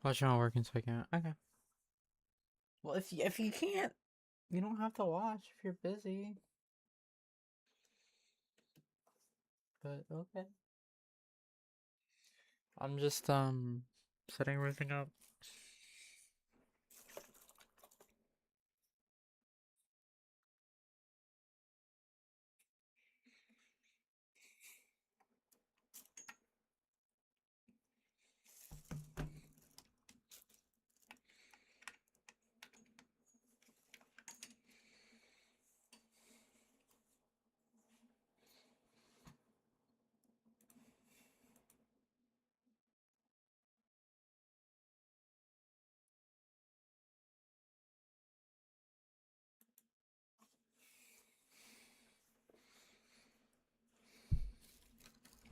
Watch it not working, so I can't. Okay. Well, if you can't, you don't have to watch if you're busy. But okay. I'm just setting everything up.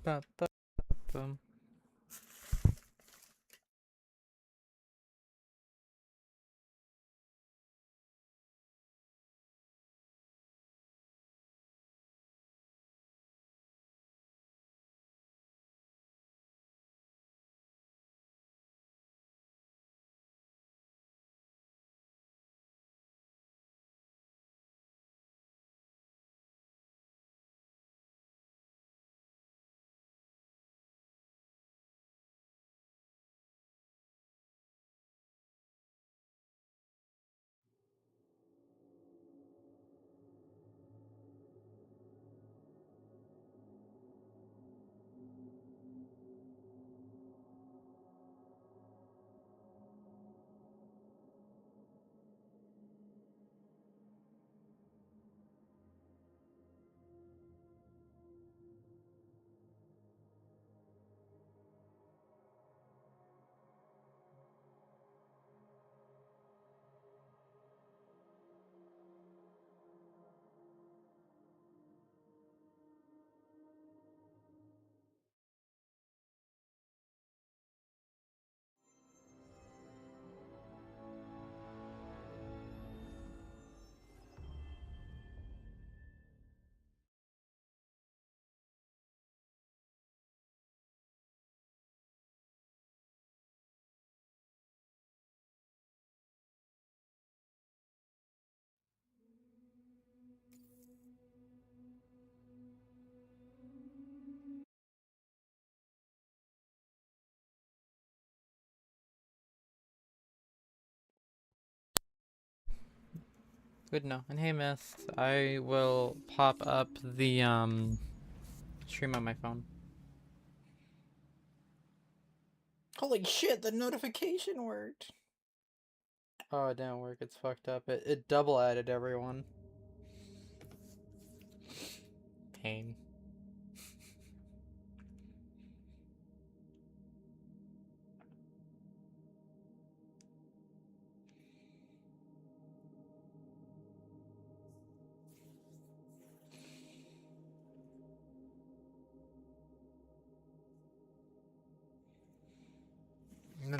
Ba, ba, bum. Good no. And hey, Miss, I will pop up the stream on my phone. Holy shit! The notification worked. Oh, it didn't work. It's fucked up. It double added everyone. Pain.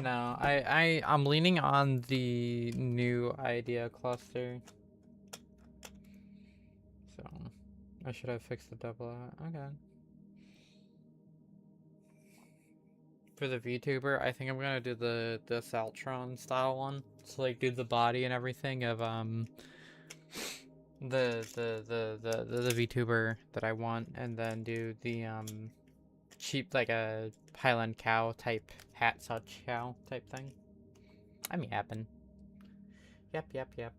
No, I'm leaning on the new idea cluster. So I should have fixed the double. Okay. For the VTuber, I think I'm gonna do the Saltron style one. So like do the body and everything of the VTuber that I want, and then do the cheap like a Highland cow type hat such cow type thing. I'm yapping. Yep, yep, yep.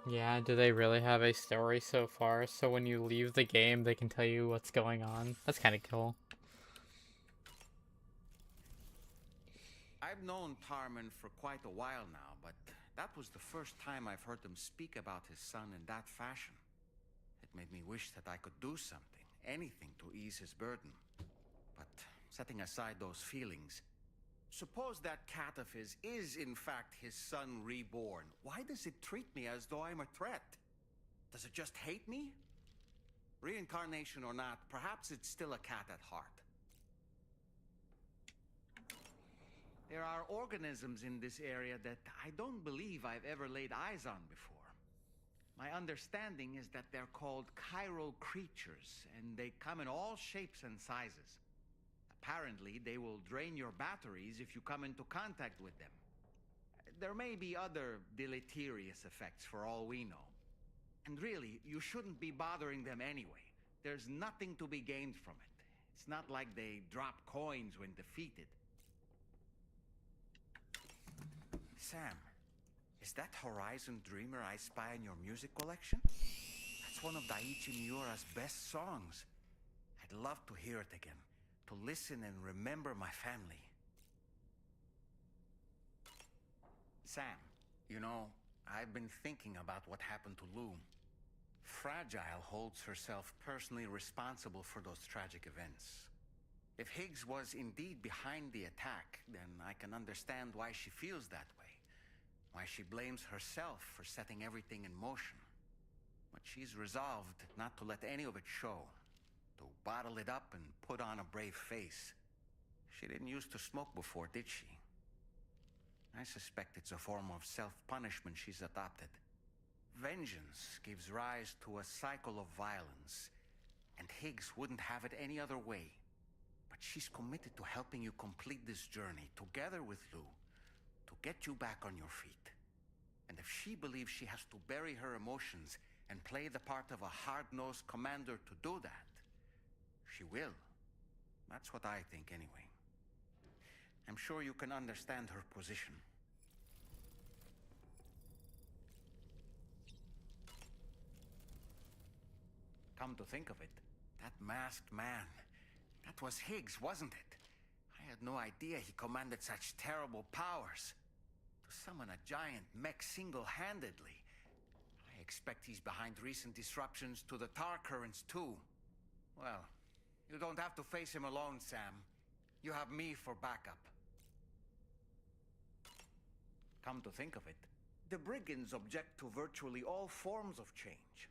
Yeah, do they really have a story so far? So when you leave the game, they can tell you what's going on? That's kind of cool. I've known Tarman for quite a while now, but that was the first time I've heard him speak about his son in that fashion. It made me wish that I could do something, anything to ease his burden. But setting aside those feelings, suppose that cat of his is in fact his son reborn. Why does it treat me as though I'm a threat? Does it just hate me? Reincarnation or not, perhaps it's still a cat at heart. There are organisms in this area that I don't believe I've ever laid eyes on before. My understanding is that they're called chiral creatures, and they come in all shapes and sizes. Apparently, they will drain your batteries if you come into contact with them. There may be other deleterious effects for all we know. And really, you shouldn't be bothering them anyway. There's nothing to be gained from it. It's not like they drop coins when defeated. Sam, is that Horizon Dreamer I spy in your music collection? That's one of Daiichi Miura's best songs. I'd love to hear it again, to listen and remember my family. Sam, you know, I've been thinking about what happened to Lou. Fragile holds herself personally responsible for those tragic events. If Higgs was indeed behind the attack, then I can understand why she feels that way. Why she blames herself for setting everything in motion. But she's resolved not to let any of it show. To bottle it up and put on a brave face. She didn't used to smoke before, did she? I suspect it's a form of self-punishment she's adopted. Vengeance gives rise to a cycle of violence, and Higgs wouldn't have it any other way. But she's committed to helping you complete this journey, together with Lou, to get you back on your feet. And if she believes she has to bury her emotions and play the part of a hard-nosed commander to do that, she will. That's what I think, anyway. I'm sure you can understand her position. Come to think of it, that masked man, that was Higgs, wasn't it? I had no idea he commanded such terrible powers. To summon a giant mech single-handedly. I expect he's behind recent disruptions to the tar currents too. Well, you don't have to face him alone, Sam. You have me for backup. Come to think of it, the brigands object to virtually all forms of change.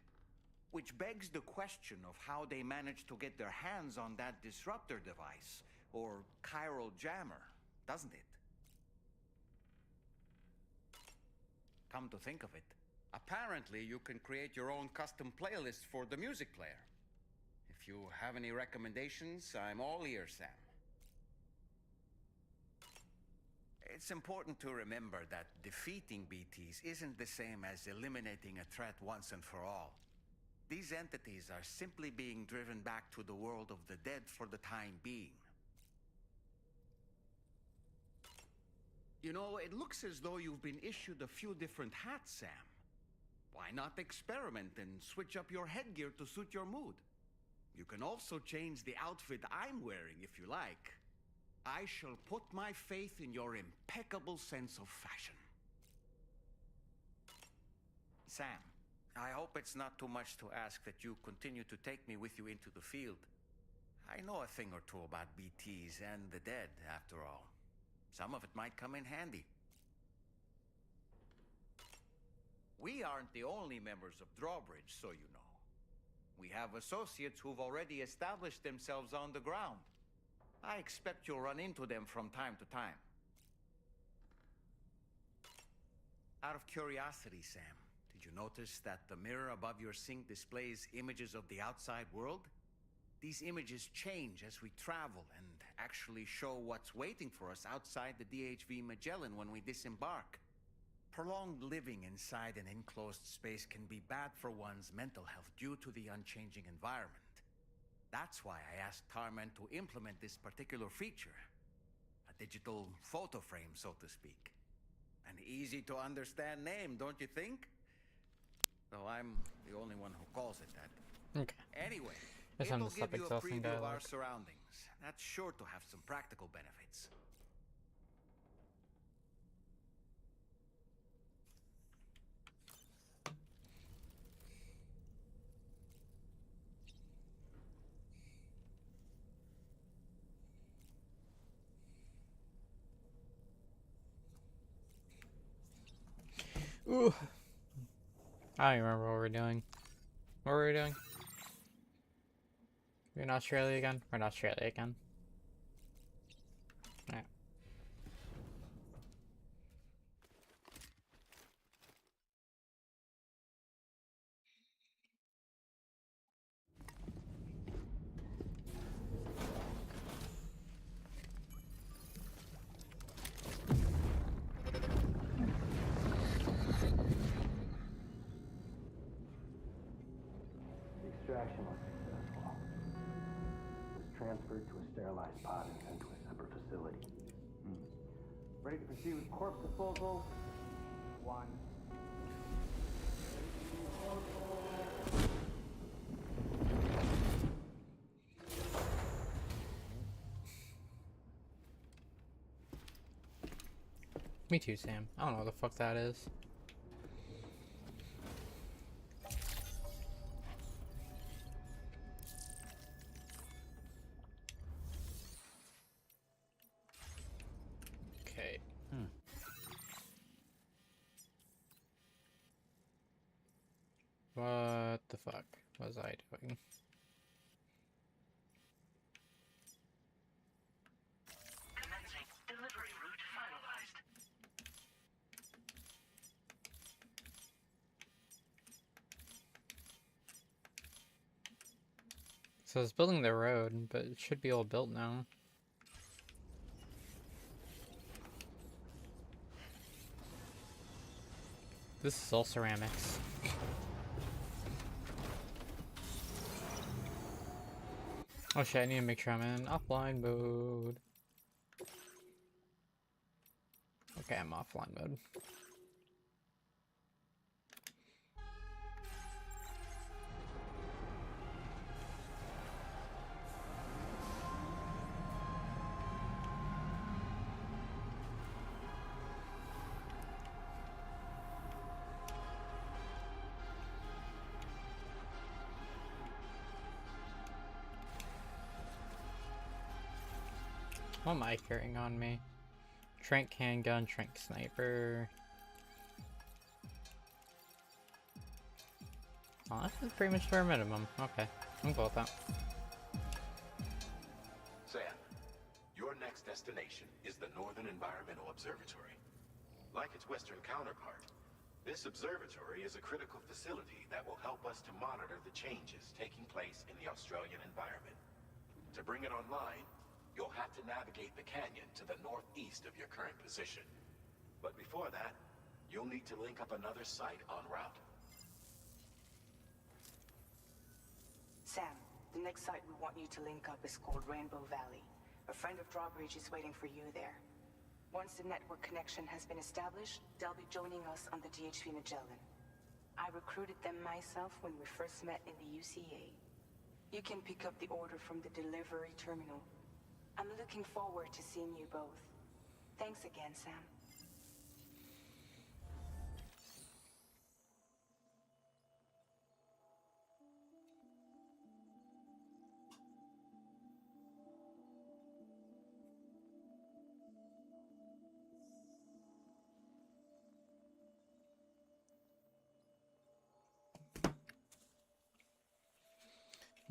Which begs the question of how they managed to get their hands on that disruptor device, or chiral jammer, doesn't it? Come to think of it, apparently you can create your own custom playlist for the music player. If you have any recommendations, I'm all ears, Sam. It's important to remember that defeating BTs isn't the same as eliminating a threat once and for all. These entities are simply being driven back to the world of the dead for the time being. You know, it looks as though you've been issued a few different hats, Sam. Why not experiment and switch up your headgear to suit your mood? You can also change the outfit I'm wearing if you like. I shall put my faith in your impeccable sense of fashion. Sam, I hope it's not too much to ask that you continue to take me with you into the field. I know a thing or two about BTs and the dead, after all. Some of it might come in handy. We aren't the only members of Drawbridge, so you know. We have associates who've already established themselves on the ground. I expect you'll run into them from time to time. Out of curiosity, Sam, did you notice that the mirror above your sink displays images of the outside world? These images change as we travel and actually show what's waiting for us outside the DHV Magellan when we disembark. Prolonged living inside an enclosed space can be bad for one's mental health due to the unchanging environment. That's why I asked Tarman to implement this particular feature. A digital photo frame, so to speak. An easy to understand name, don't you think? Though I'm the only one who calls it that. Okay. Anyway, Guess I'm it'll the give you a sub-exhausting preview of our dialogue. surroundings. That's sure to have some practical benefits. Ooh. I don't even remember what we're doing. What were we doing? We're in Australia again? We're in Australia again. Alright. extraction was successful. It was transferred to a sterilized pod and sent to a separate facility. Ready to proceed with corpse disposal? 1. Me too, Sam. I don't know what the fuck that is. Okay. What the fuck was I doing? Commencing delivery route finalized. So it's building the road, but it should be all built now. This is all ceramics. Oh shit, I need to make sure I'm in offline mode. Okay, I'm offline mode. What am I carrying on me? Trank handgun, Trank sniper. Oh, that's pretty much bare minimum. Okay, I'm cool with that. Sam, your next destination is the Northern Environmental Observatory. Like its western counterpart, this observatory is a critical facility that will help us to monitor the changes taking place in the Australian environment. To bring it online, you'll have to navigate the canyon to the northeast of your current position. But before that, you'll need to link up another site en route. Sam, the next site we want you to link up is called Rainbow Valley. A friend of Drawbridge is waiting for you there. Once the network connection has been established, they'll be joining us on the DHV Magellan. I recruited them myself when we first met in the UCA. You can pick up the order from the delivery terminal. I'm looking forward to seeing you both. Thanks again, Sam.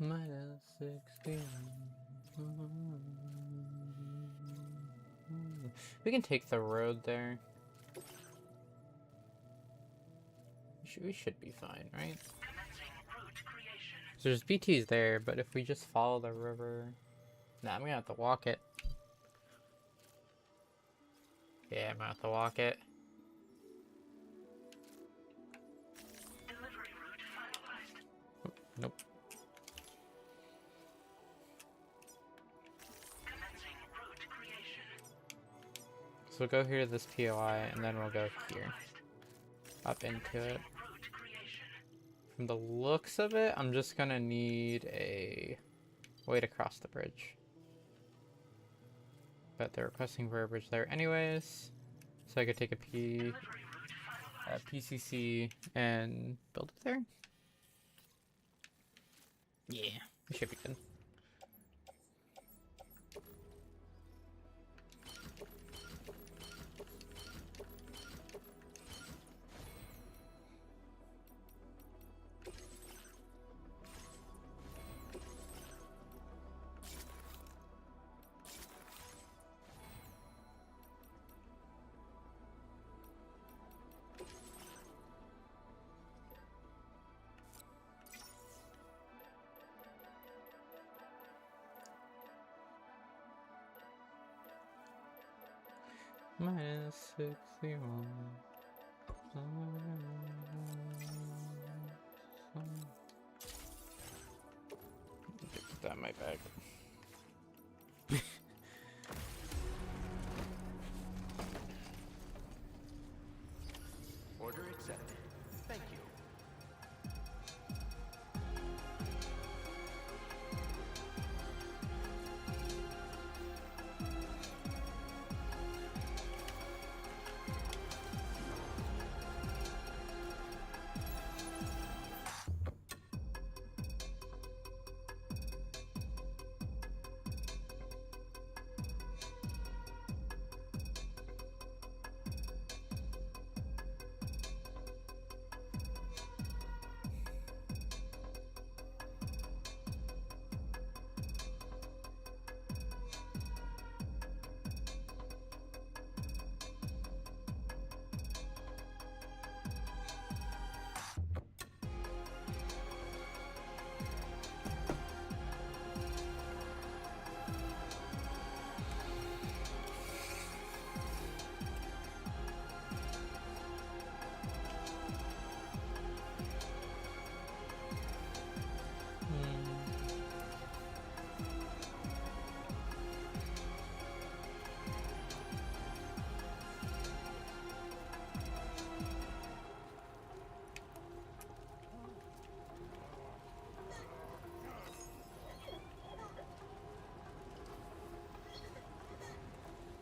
Minus 61. We can take the road there. We should be fine, right? Commencing route creation. So there's BTs there, but if we just follow the river... Nah, I'm gonna have to walk it. Yeah, I'm gonna have to walk it. Delivery route finalized. Nope. Commencing route creation. So we'll go here to this POI, and then we'll go here. Up into it. Route creation. From the looks of it, I'm just gonna need a way to cross the bridge. But they're requesting for a bridge there anyways. So I could take a PCC and build it there. Yeah, we should be good. Minus 61. that my bag. Order accepted. Thank you.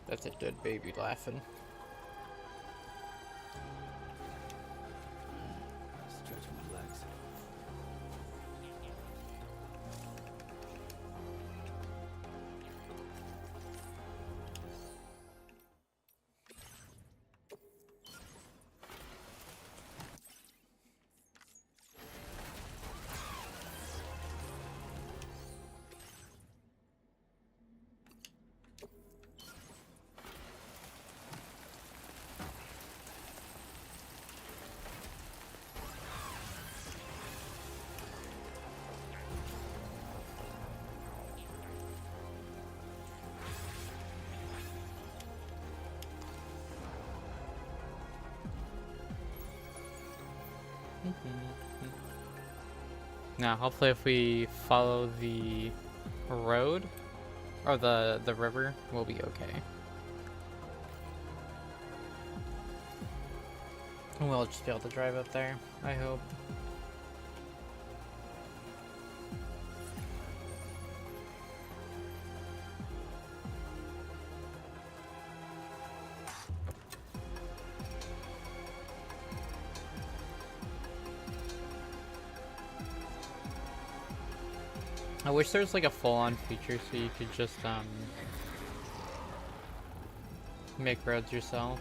That's a dead baby laughing. Stretch my legs. Now, hopefully, if we follow the road or the river, we'll be okay. We'll just be able to drive up there, I hope. I wish there was like a full-on feature so you could just make roads yourself.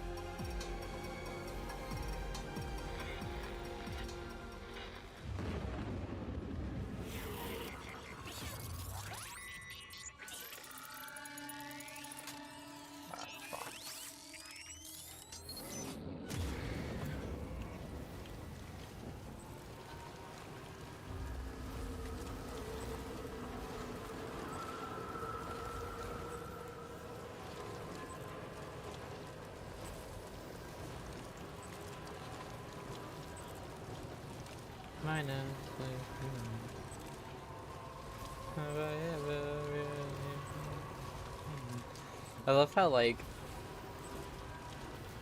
I love how, like,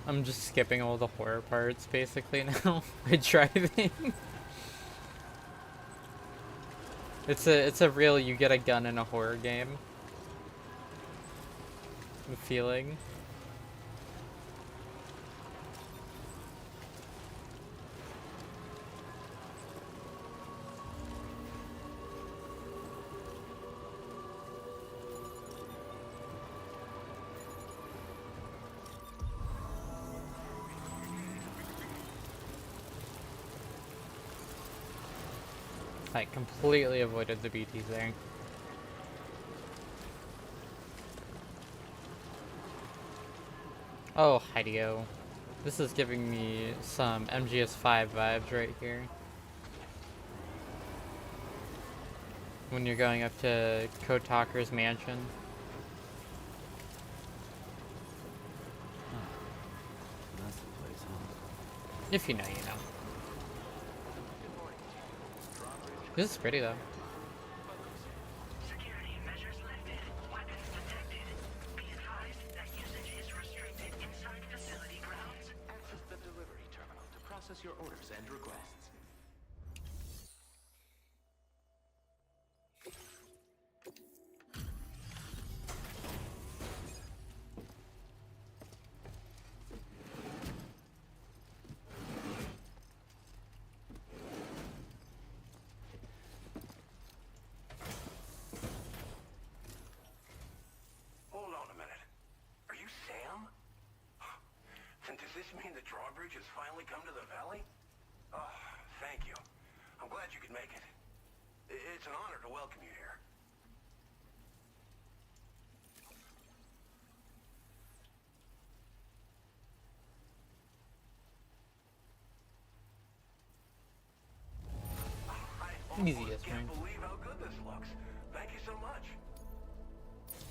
I'm just skipping all the horror parts basically now by driving. It's a real you get a gun in a horror game feeling. I completely avoided the BTs there. Oh, Hideo. This is giving me some MGS5 vibes right here. When you're going up to Kotaker's mansion. That's the place, huh? If you know, you know. This is pretty though. requests. Hold on a minute. Are you Sam? And does this mean the drawbridge has finally come to the valley? Oh, thank you. I'm glad you could make it. It's an honor to welcome you here. I Easy almost as can't right? believe how good this looks. Thank you so much.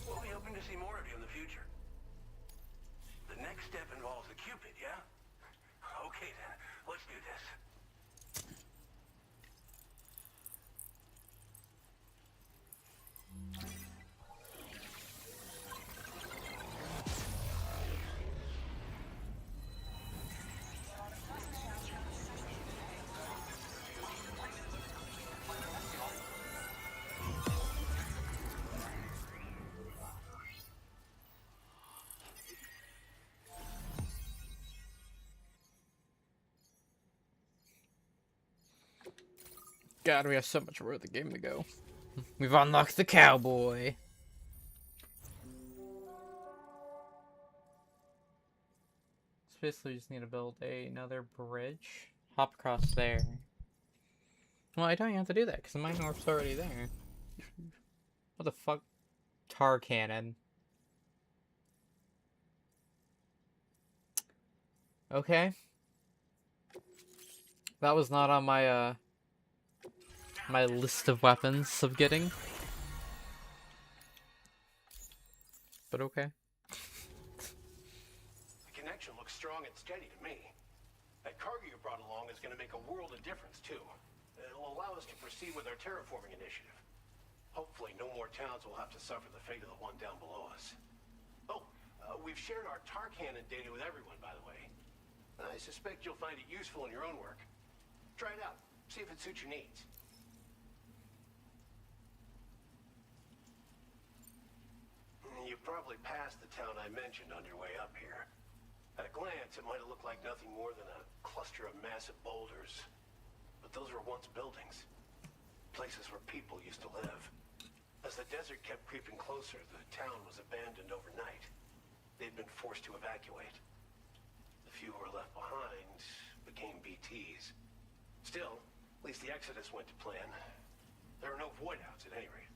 We'll be hoping to see more of you in the future. The next step involves the Cupid, yeah? Okay then, let's do this. God, we have so much more of the game to go. We've unlocked the cowboy. So basically, we just need to build another bridge. Hop across there. Well, I don't even have to do that because the mine warp's already there. What the fuck? Tar cannon. Okay. That was not on my my list of weapons of getting. But okay. The connection looks strong and steady to me. That cargo you brought along is going to make a world of difference, too. It'll allow us to proceed with our terraforming initiative. Hopefully, no more towns will have to suffer the fate of the one down below us. Oh, we've shared our tar cannon data with everyone, by the way. I suspect you'll find it useful in your own work. Try it out. See if it suits your needs. You probably passed the town I mentioned on your way up here. At a glance, it might have looked like nothing more than a cluster of massive boulders. But those were once buildings. Places where people used to live. As the desert kept creeping closer, the town was abandoned overnight. They'd been forced to evacuate. The few who were left behind became BTs. Still, at least the exodus went to plan. There are no void outs at any rate.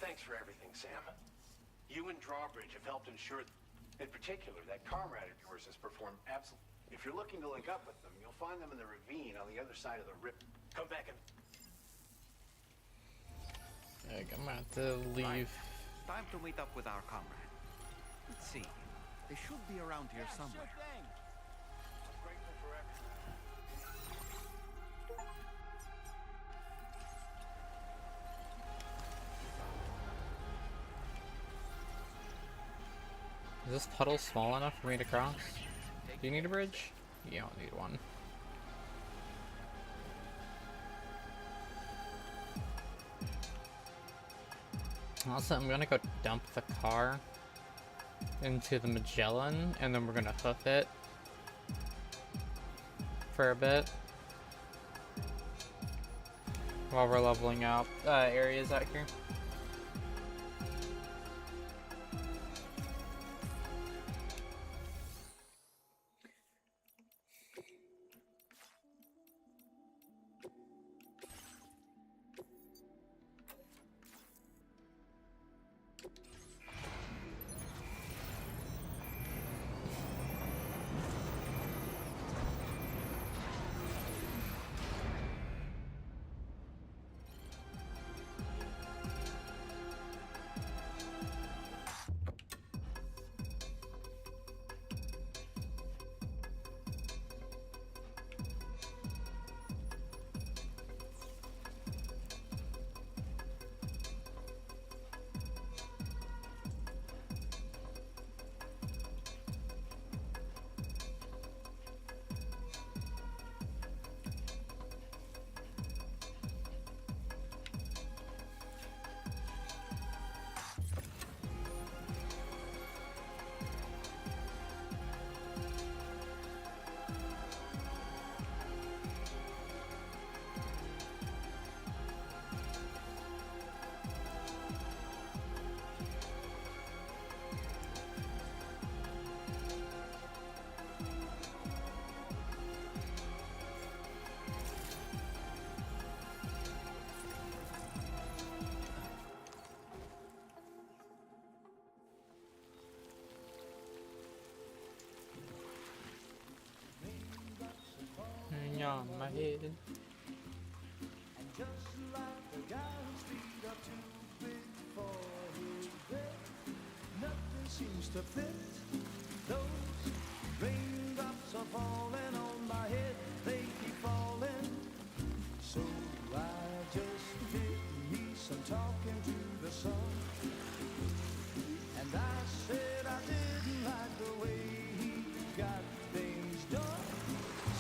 Thanks for everything, Sam. You and Drawbridge have helped ensure, in particular, that comrade of yours has performed absolutely. If you're looking to link up with them, you'll find them in the ravine on the other side of the rip. Come back and... I'm gonna have to leave. Right. Time to meet up with our comrade. Let's see. They should be around here somewhere. Sure thing. I'm grateful for everything. Is this puddle small enough for me to cross? Do you need a bridge? You don't need one. Also, I'm gonna go dump the car into the Magellan, and then we're gonna hoof it for a bit while we're leveling out areas out here. on my head. And just like the guy whose feet are too big for his bed, nothing seems to fit. Those raindrops are falling on my head, they keep falling. So I just did me some talking to the sun, and I said I didn't like the way he got things done,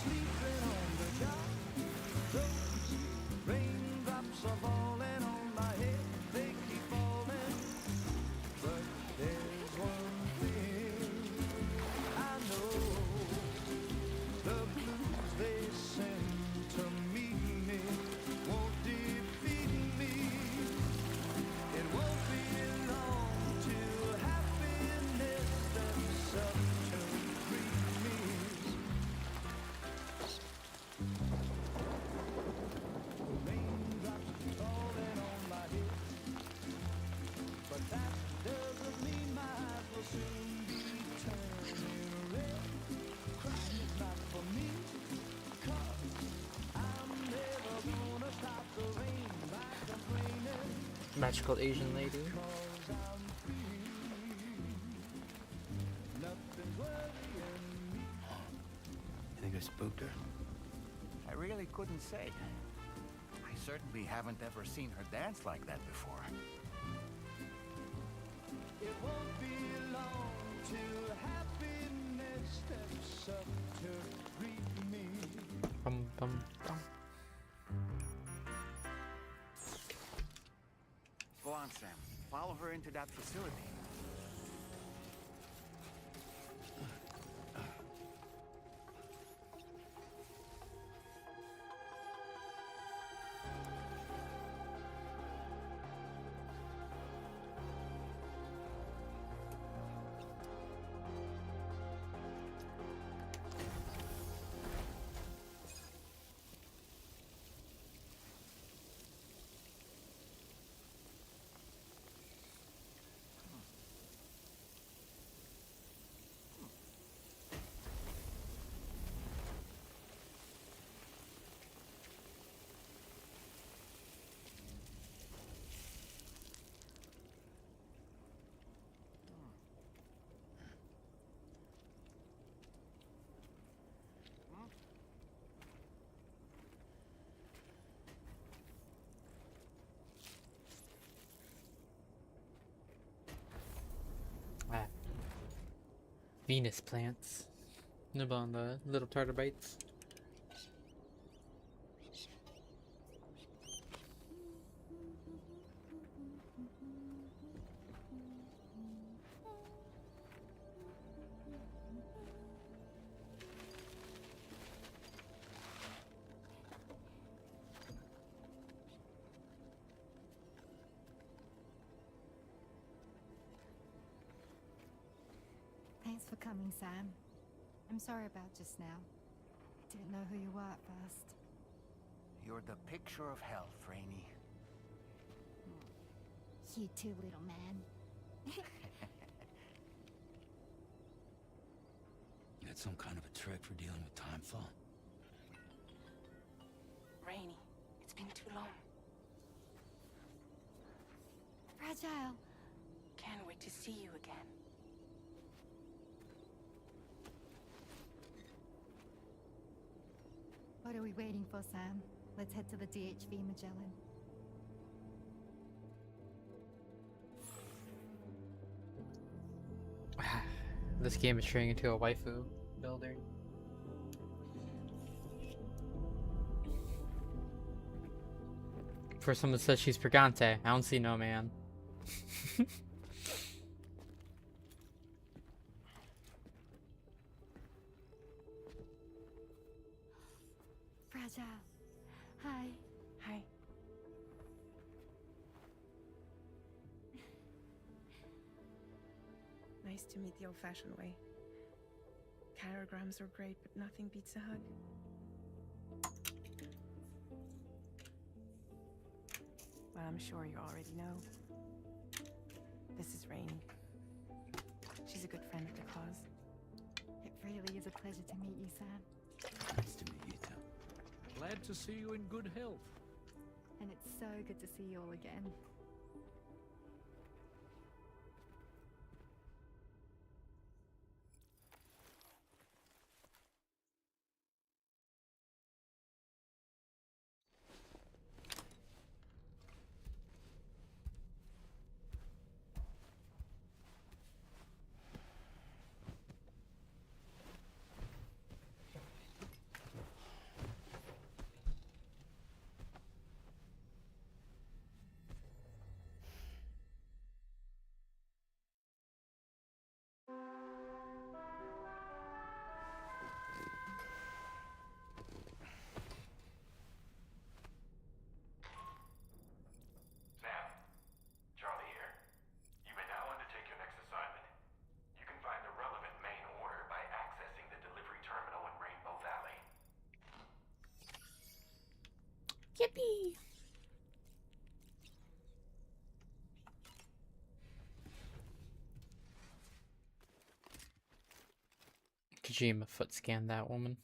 sleeping on the job. Those raindrops are falling on my head, they keep falling. But there's one thing I know, the blues they send to meet me won't defeat me. It won't be long till happiness steps up to greet me. Raindrops falling on my head, but that doesn't mean my eyes will soon be turning red. Crying is not for me, 'cause I'm never gonna stop the rain by complaining. Magical Asian lady. 'Cause I'm free. Nothing's worrying me. You think I spooked her? I really couldn't say. I certainly haven't ever seen her dance like that before. It won't be long till happiness steps up to greet me. Bum, bum, bum. Go on, Sam. Follow her into that facility. Ah. Venus plants. Nibble on the little tartar bites. Thanks for coming, Sam. I'm sorry about just now. Didn't know who you were at first. You're the picture of health, Rainey. You too, little man. That's some kind of a trick for dealing with time flow. Rainy, it's been too long. Fragile. Can't wait to see you again. What are we waiting for, Sam? Let's head to the DHV Magellan. This game is turning into a waifu builder. For someone that says she's Pregante, I don't see no man. Fragile. Hi. Hi. Nice to meet the old-fashioned way. Carograms are great, but nothing beats a hug. Well, I'm sure you already know. This is Rainey. She's a good friend of the cause. It really is a pleasure to meet you, Sam. Nice to meet you too. glad to see you in good health. And it's so good to see you all again. Sam, Charlie here. You may now undertake your next assignment. You can find the relevant main order by accessing the delivery terminal in Rainbow Valley. Yippee! Kojima foot scanned that woman.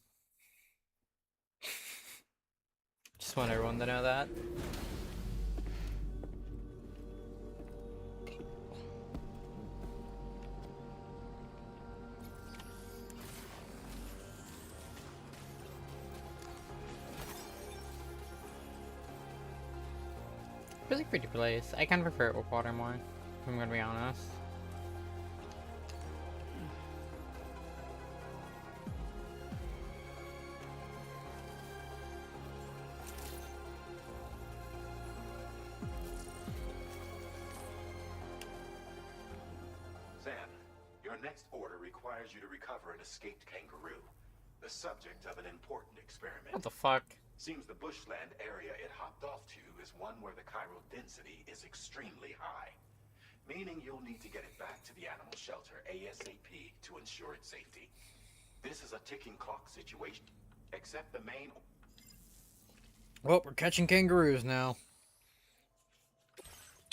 Just want everyone to know that. Really pretty place. I kind of prefer it with water more, if I'm gonna be honest. Sam, your next order requires you to recover an escaped kangaroo, the subject of an important experiment. What the fuck? Seems the bushland area it hopped off to is one where the chiral density is extremely high, meaning you'll need to get it back to the animal shelter ASAP to ensure its safety. This is a ticking clock situation, except the main... Well, we're catching kangaroos now.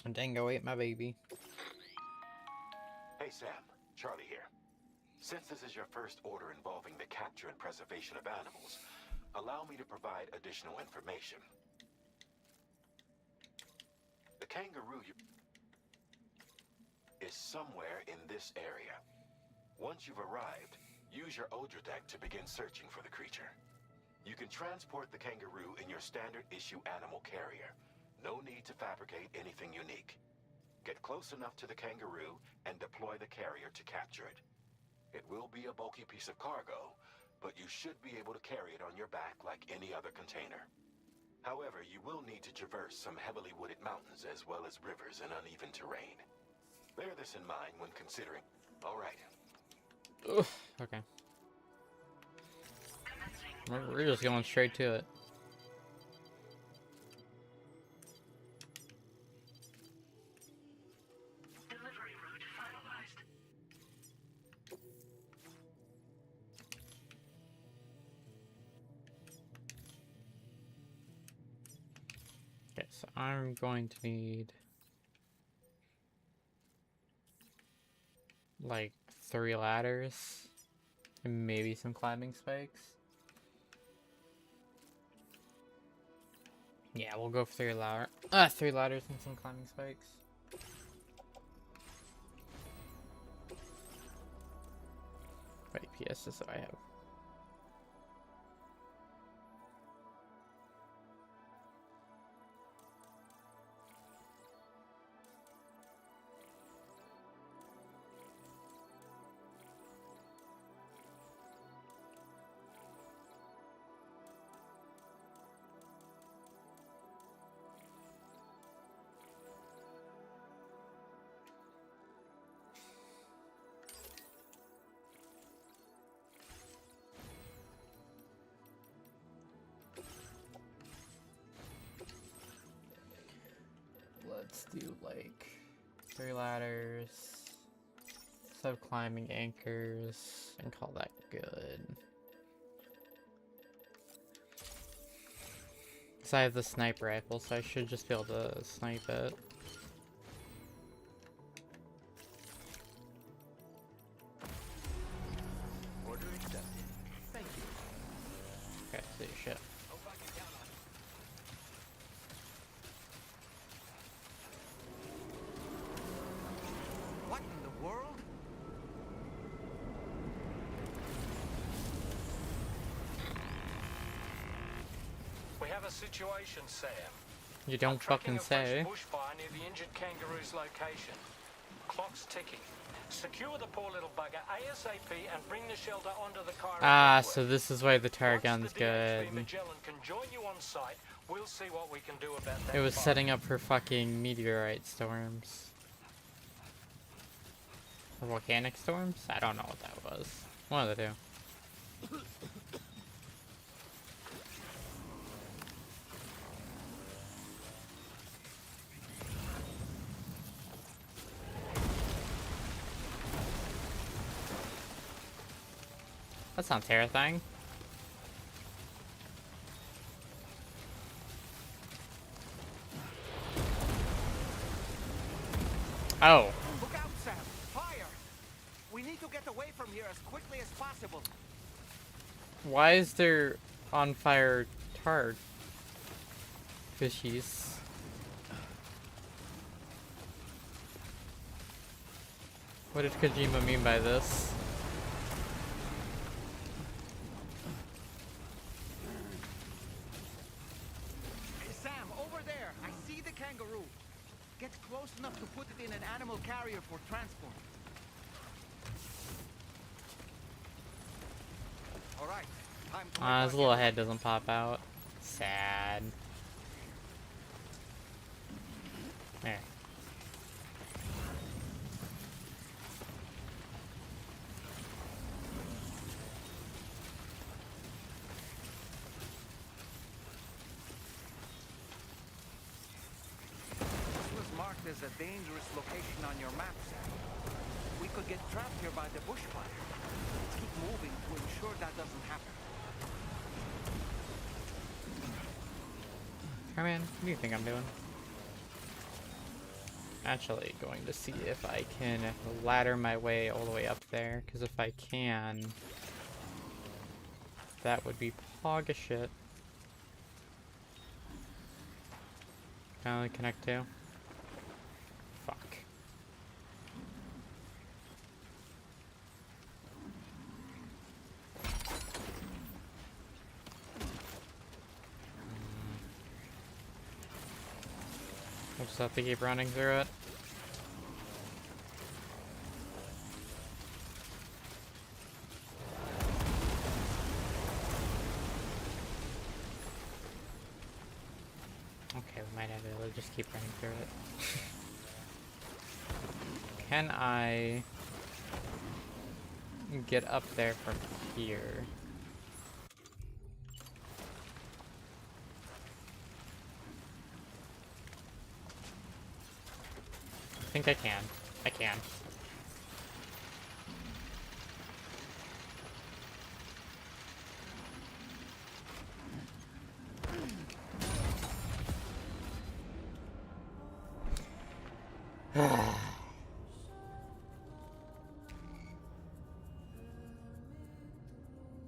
And Dango ate my baby. Hey Sam, Charlie here. Since this is your first order involving the capture and preservation of animals, allow me to provide additional information. The kangaroo is somewhere in this area. Once you've arrived, use your Odradek to begin searching for the creature. You can transport the kangaroo in your standard issue animal carrier. No need to fabricate anything unique. Get close enough to the kangaroo and deploy the carrier to capture it. It will be a bulky piece of cargo, but you should be able to carry it on your back like any other container. However, you will need to traverse some heavily wooded mountains as well as rivers and uneven terrain. Bear this in mind when considering... All right. Ugh, okay. We're just going straight to it. Delivery route finalized. Okay, so I'm going to need like 3 ladders and maybe some climbing spikes. Yeah, we'll go for 3 ladders and some climbing spikes. Right, PS is what I have. Let's do like 3 ladders, sub climbing anchors, and call that good. Cause I have the sniper rifle, so I should just be able to snipe it. Order accepted. Thank you. Okay, so your shit. Hope I can count on have a situation, Sam. You don't fucking say. Bushfire near the injured kangaroo's location. Clock's ticking. Secure the poor little bugger ASAP and bring the shelter onto the Cairo Ah, network. so this is why the Tarragon's Once the good. DHV Magellan can join you on site, we'll see what we can do about that. It was fire. setting up for fucking meteorite storms. Or volcanic storms? I don't know what that was. One of the two. That sounds terrifying. Oh. Look out, Sam! Fire! We need to get away from here as quickly as possible. Why is there on fire tar fishies? What did Kojima mean by this? Hey, Sam, over there! I see the kangaroo! Get close enough to put it in an animal carrier for transport. Alright, time to His little head doesn't pop out. Sad. There. This was marked as a dangerous location on your map, Sam. We could get trapped here by the bushfire. Let's keep moving to ensure that doesn't happen. Hey man, what do you think I'm doing? Actually going to see if I can ladder my way all the way up there, because if I can, that would be pog as shit. Can I only connect to? Fuck. I'll just have to keep running through it. Okay, we might have to just keep running through it. Can I get up there from here? I think I can. I can.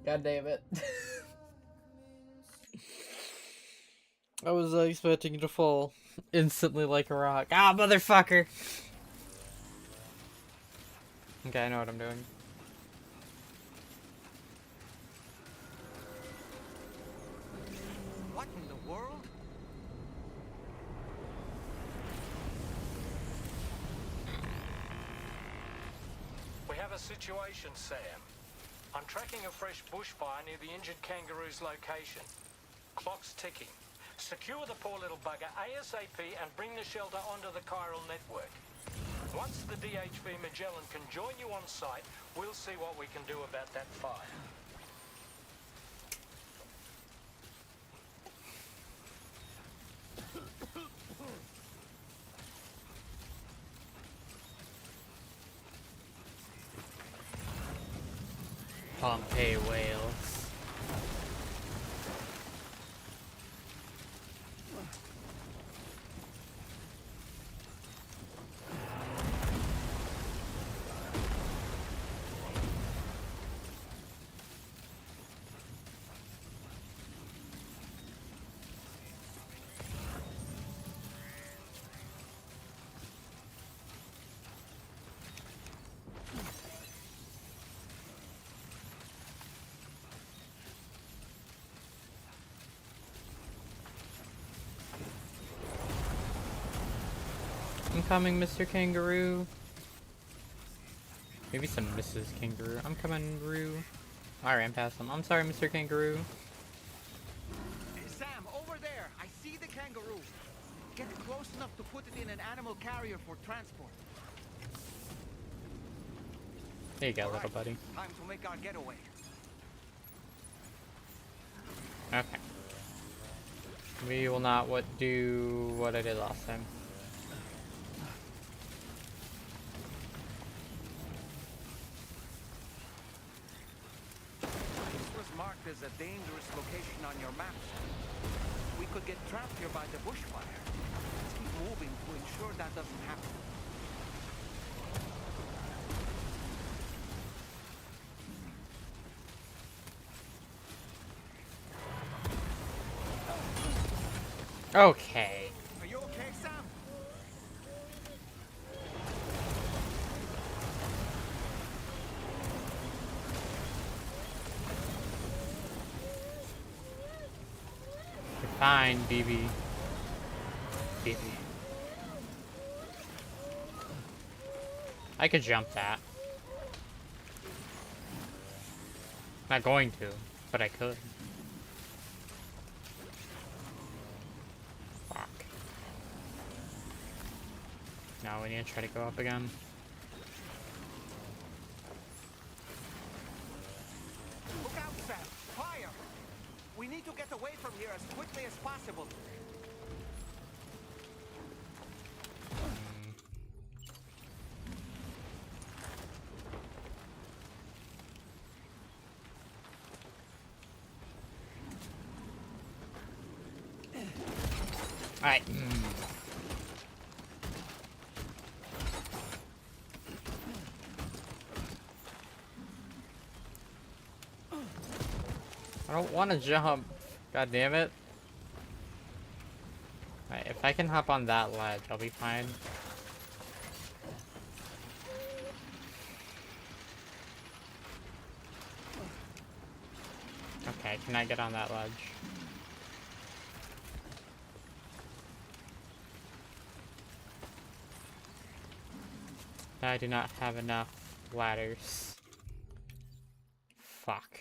God damn it. I was expecting it to fall instantly like a rock. Ah, motherfucker! Okay, I know what I'm doing. What in the world? We have a situation, Sam. I'm tracking a fresh bushfire near the injured kangaroo's location. Clock's ticking. Secure the poor little bugger ASAP and bring the shelter onto the chiral network. Once the DHV Magellan can join you on site, we'll see what we can do about that fire. Pompeii, Wales. coming, Mr. Kangaroo. Maybe some Mrs. Kangaroo. I'm coming, Roo. I ran past him. I'm sorry, Mr. Kangaroo. Sam, over there! I see the kangaroo! Get close enough to put it in an animal carrier for transport. There you go, All little right, buddy. time to make our getaway. Okay. We will not do what I did last time. This was marked as a dangerous location on your map. We could get trapped here by the bushfire. Let's keep moving to ensure that doesn't happen. Okay. Are you okay, Sam? You're fine, BB. BB. I could jump that. Not going to, but I could. Fuck. Now we need to try to go up again. Look out, Sam! Fire! We need to get away from here as quickly as possible. Alright. I don't want to jump. God damn it. Alright, if I can hop on that ledge, I'll be fine. Okay, can I get on that ledge? I do not have enough ladders. Fuck.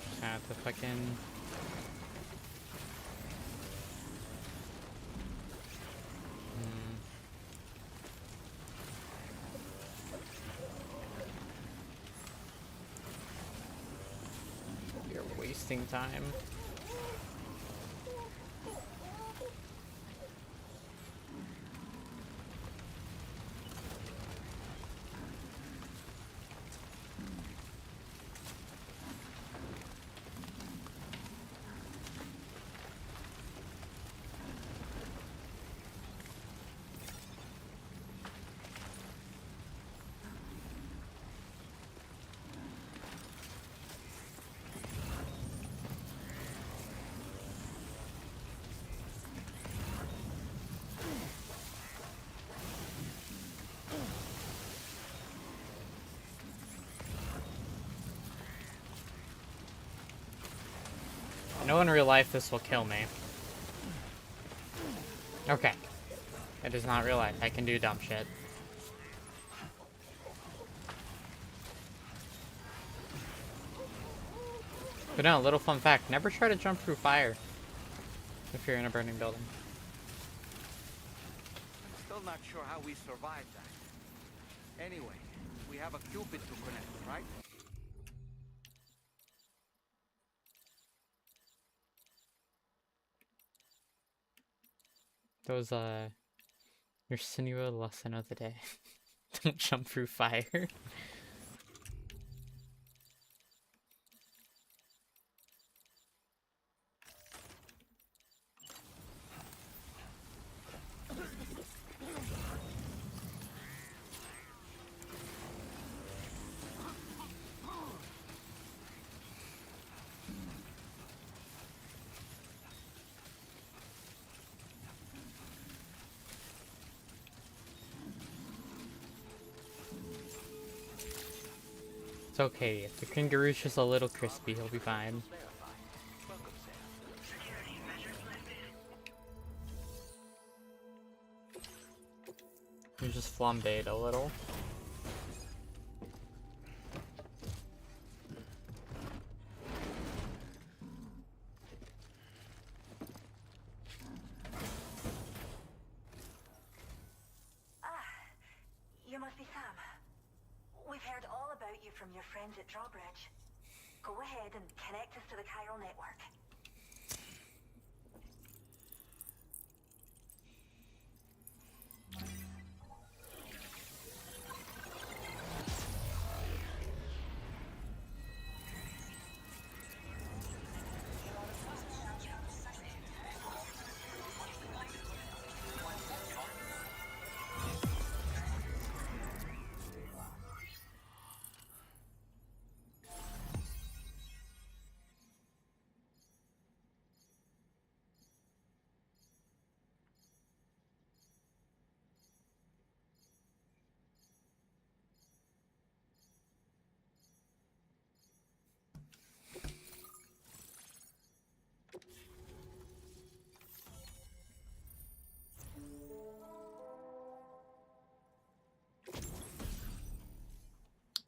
Just have to fucking... You're wasting time. I know in real life this will kill me. Okay. It is not real life. I can do dumb shit. But no, little fun fact. Never try to jump through fire if you're in a burning building. I'm still not sure how we survived that. Anyway, we have a Cupid to connect, right? That was your Senua lesson of the day. Don't jump through fire. It's okay. If the kangaroo's just a little crispy, he'll be fine. He's just flambéed a little. You must be Sam. We've heard all about you from your friends at Drawbridge. Go ahead and connect us to the chiral network.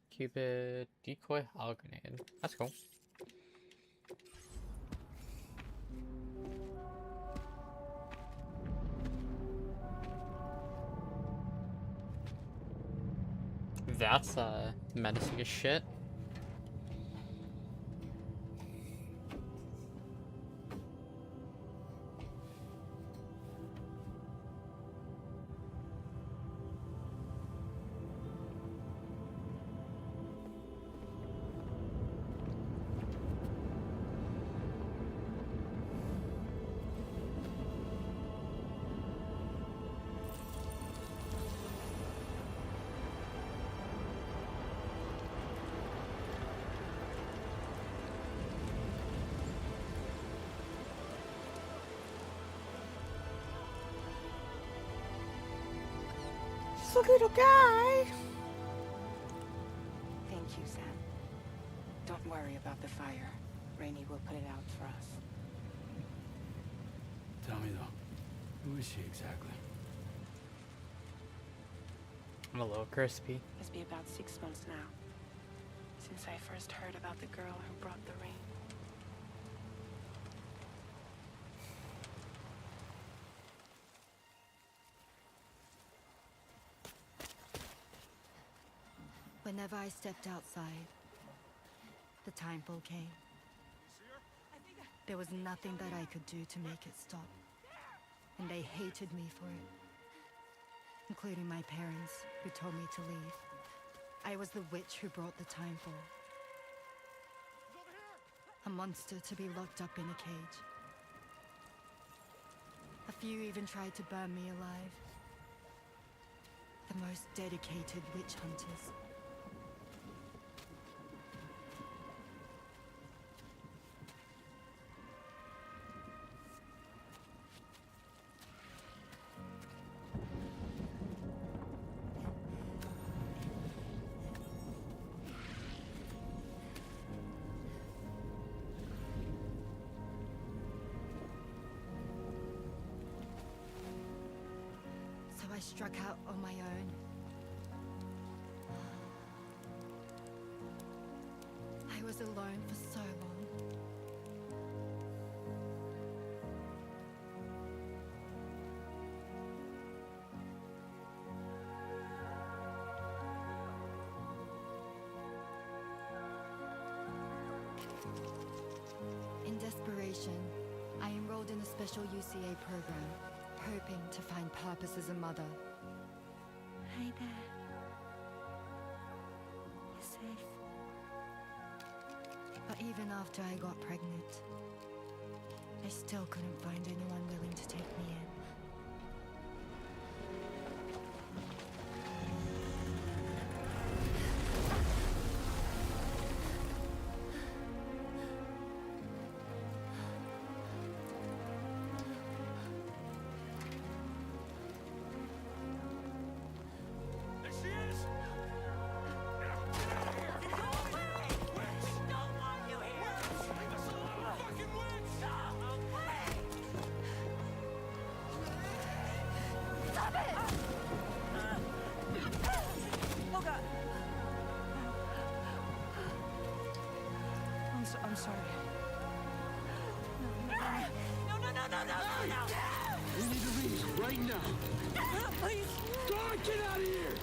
Cupid, decoy, holo grenade. That's cool. That's menacing as shit. A little guy. Thank you, Sam. Don't worry about the fire. Rainey will put it out for us. Tell me though, who is she exactly? I'm a little crispy. It's been about 6 months now since I first heard about the girl who brought the rain. Whenever I stepped outside, the timefall came. There was nothing that I could do to make it stop, and they hated me for it, including my parents, who told me to leave. I was the witch who brought the timefall. A monster to be locked up in a cage. A few even tried to burn me alive. The most dedicated witch hunters. I struck out on my own. I was alone for so long. In desperation, I enrolled in a special UCA program, hoping to find purpose as a mother. Hi there. You're safe. But even after I got pregnant, I still couldn't find anyone willing to take me in. I'm sorry. No. We need to leave right now. Please. God, get out of here!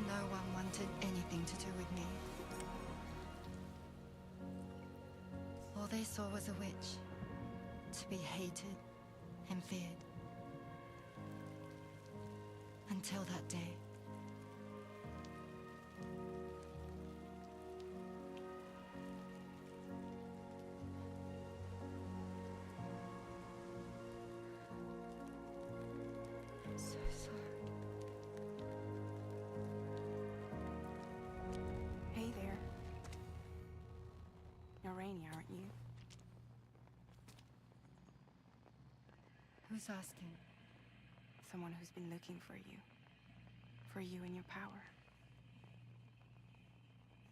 No one wanted anything to do with me. All they saw was a witch, to be hated and feared. Until that day. I'm so sorry. Hey there. You're Rainy, aren't you? Who's asking? Someone who's been looking for you. For you and your power.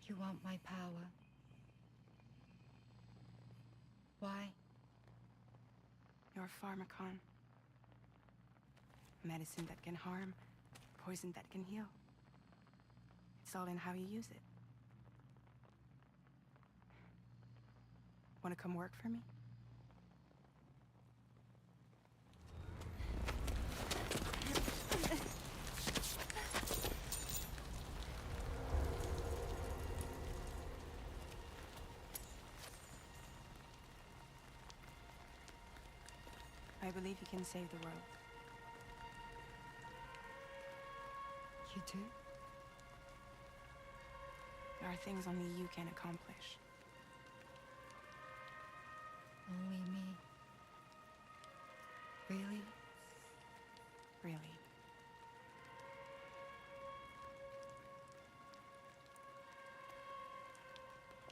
You want my power? Why? You're a pharmacon. Medicine that can harm, poison that can heal. It's all in how you use it. Want to come work for me? I believe you can save the world. You do? There are things only you can accomplish. Only me. Really? Really.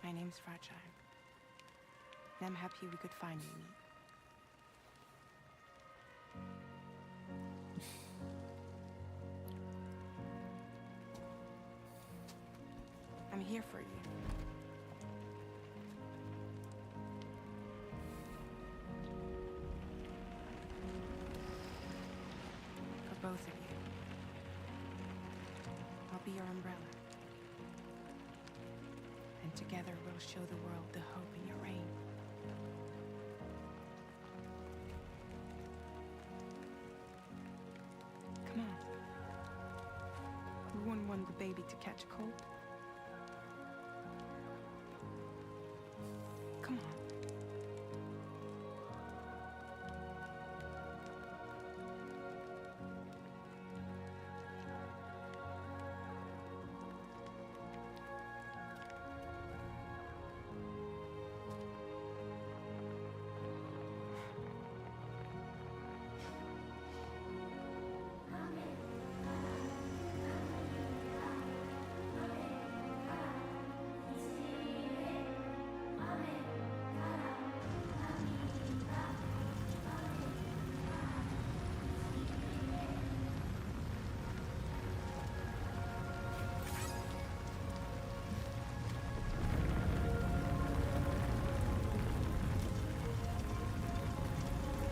My name's Fragile. And I'm happy we could finally meet. I'm here for you. For both of you. I'll be your umbrella. And together we'll show the world the hope in your reign. Come on. We wouldn't want the baby to catch a cold. Come on.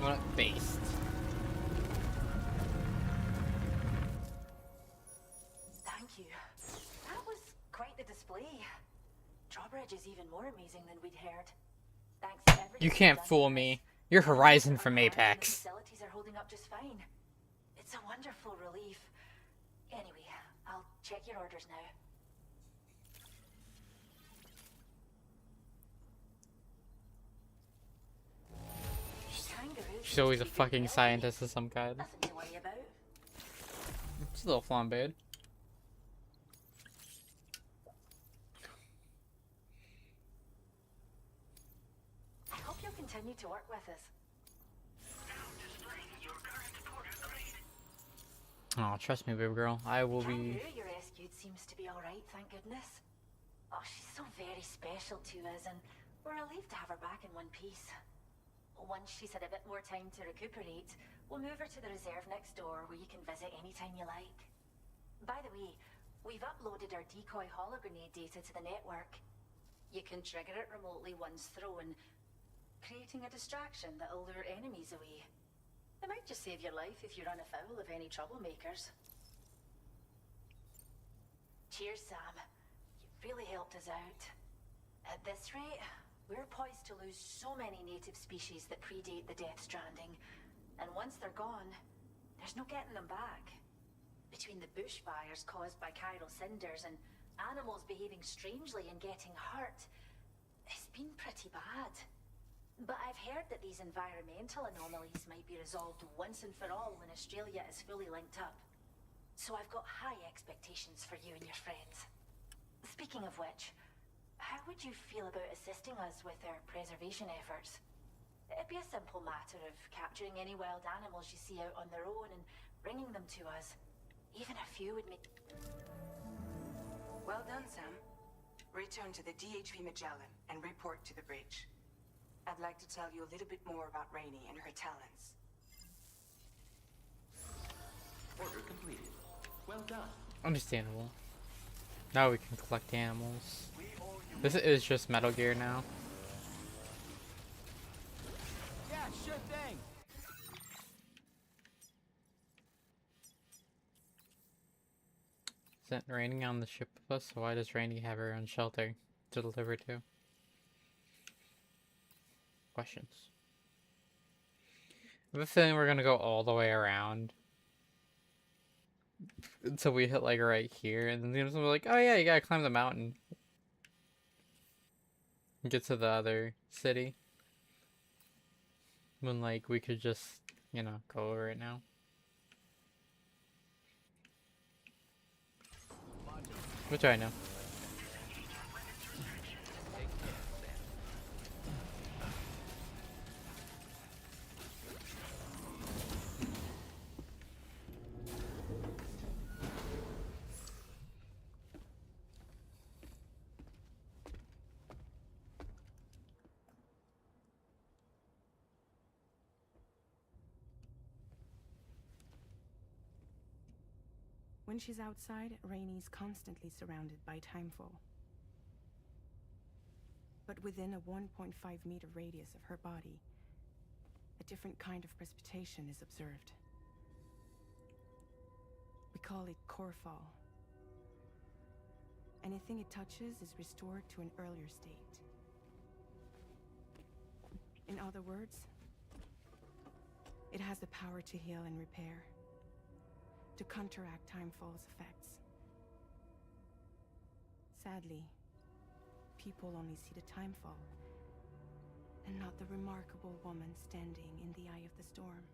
What based? Thank you. That was quite the display. Drawbridge is even more amazing than we'd heard. Thanks to everything You can't you've done fool for me. us. You're Horizon from The Apex. facilities are holding up just fine. It's a wonderful relief. Anyway, I'll check your orders now. Kangaroos She's always a seem to be fucking good scientist of some kind. Nothing to worry about. It's a little flambéed. I hope you'll continue to work with us. Oh, trust me, baby girl. I will be. Kangaroo you rescued seems to be alright, thank goodness. Oh, she's so very special to us, and we're relieved to have her back in one piece. Once she's had a bit more time to recuperate, we'll move her to the reserve next door where you can visit anytime you like. By the way, we've uploaded our decoy hologrenade data to the network. You can trigger it remotely once thrown, creating a distraction that'll lure enemies away. It might just save your life if you run afoul of any troublemakers. Cheers, Sam. You really helped us out. At this rate, we're poised to lose so many native species that predate the Death Stranding. And once they're gone, there's no getting them back. Between the bushfires caused by chiral cinders and animals behaving strangely and getting hurt, it's been pretty bad. But I've heard that these environmental anomalies might be resolved once and for all when Australia is fully linked up. So I've got high expectations for you and your friends. Speaking of which, how would you feel about assisting us with our preservation efforts? It'd be a simple matter of capturing any wild animals you see out on their own and bringing them to us. Even a few would make... Well done, Sam. Return to the DHV Magellan and report to the bridge. I'd like to tell you a little bit more about Rainey and her talents. Order completed. Well done. Understandable. Now we can collect animals. This is just Metal Gear now. Yeah, sure thing. Isn't Rainey on the ship with us? So why does Rainey have her own shelter to deliver to? Questions. I have a feeling we're gonna go all the way around until we hit like right here, and then we're like, oh yeah, you gotta climb the mountain and get to the other city. When like we could just, you know, go over it now. Which I know. When she's outside, Rainey's constantly surrounded by timefall. But within a 1.5-meter radius of her body, a different kind of precipitation is observed. We call it core fall. Anything it touches is restored to an earlier state. In other words, it has the power to heal and repair, to counteract timefall's effects. Sadly, people only see the timefall, and not the remarkable woman standing in the eye of the storm.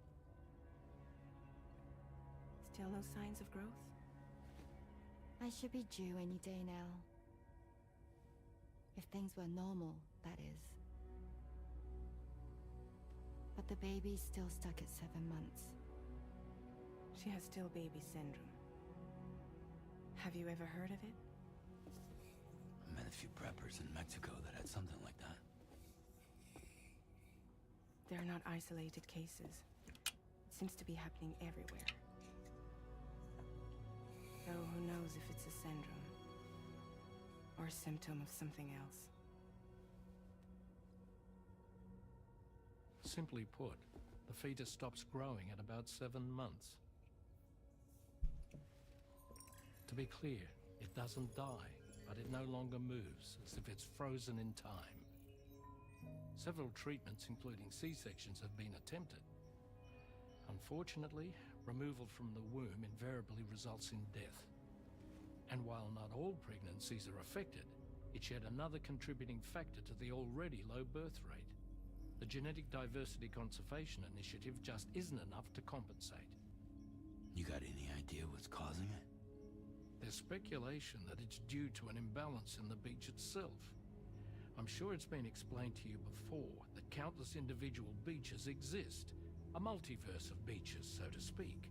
Still no signs of growth? I should be due any day now. If things were normal, that is. But the baby's still stuck at 7 months. She has still baby syndrome. Have you ever heard of it? I met a few preppers in Mexico that had something like that. They're not isolated cases. It seems to be happening everywhere. Though who knows if it's a syndrome or a symptom of something else. Simply put, the fetus stops growing at about 7 months. To be clear, it doesn't die, but it no longer moves, as if it's frozen in time. Several treatments, including C-sections, have been attempted. Unfortunately, removal from the womb invariably results in death. And while not all pregnancies are affected, it's yet another contributing factor to the already low birth rate. The Genetic Diversity Conservation Initiative just isn't enough to compensate. You got any idea what's causing it? There's speculation that it's due to an imbalance in the beach itself. I'm sure it's been explained to you before that countless individual beaches exist, a multiverse of beaches, so to speak,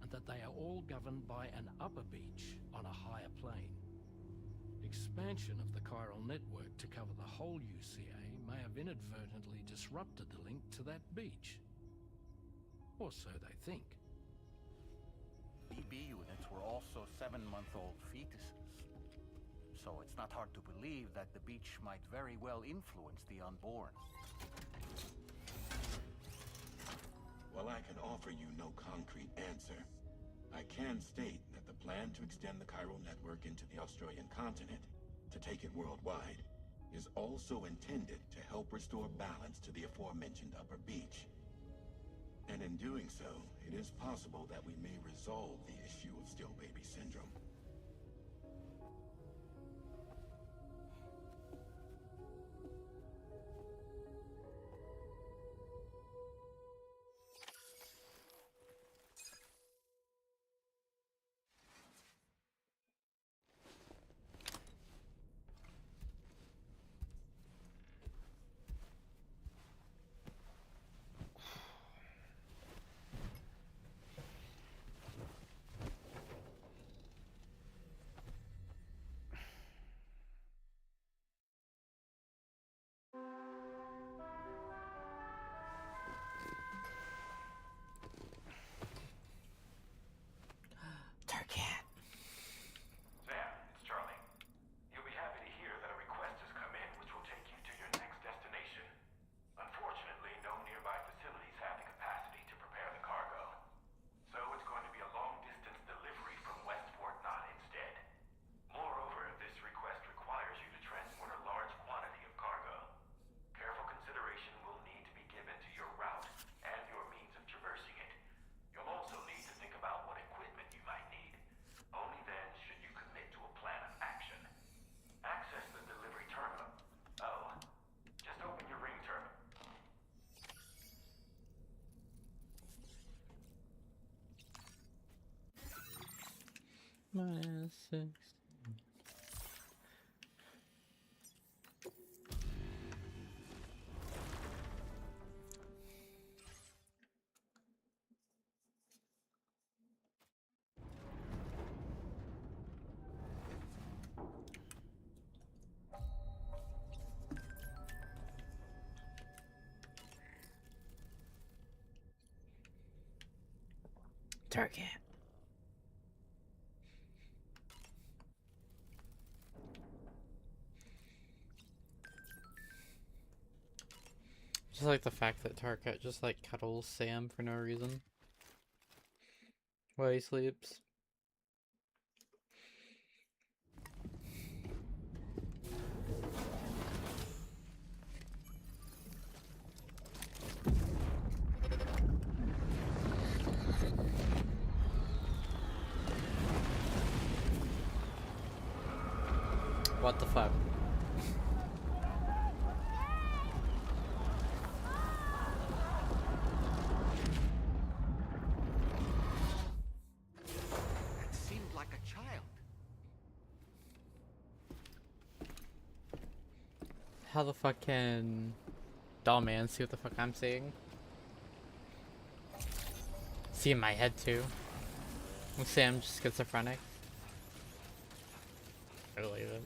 and that they are all governed by an upper beach on a higher plane. Expansion of the chiral network to cover the whole UCA may have inadvertently disrupted the link to that beach. Or so they think. BB units were also 7-month-old fetuses. So it's not hard to believe that the beach might very well influence the unborn. While I can offer you no concrete answer, I can state that the plan to extend the chiral network into the Australian continent, to take it worldwide, is also intended to help restore balance to the aforementioned upper beach. And in doing so, it is possible that we may resolve the issue of still baby syndrome. Tarkat. Sam, it's Charlie. You'll be happy to hear that a request has come in which will take you to your next destination. Unfortunately, no nearby facilities have the capacity to prepare the cargo. So it's going to be a long-distance delivery from Westport Knot instead. Moreover, this request requires you to transport a large quantity of cargo. Careful consideration will need to be given to your route and your means of traversing it. You'll also need to think about what equipment you might need. Only then should you commit to a plan of action. Access the delivery terminal. Oh, just open your ring terminal. -6. Target. Just like the fact that Tarkat just like cuddles Sam for no reason while he sleeps. What the fuck? That seemed like a child. How the fuck can Doll Man see what the fuck I'm seeing? See in my head too. Sam schizophrenic. I believe it.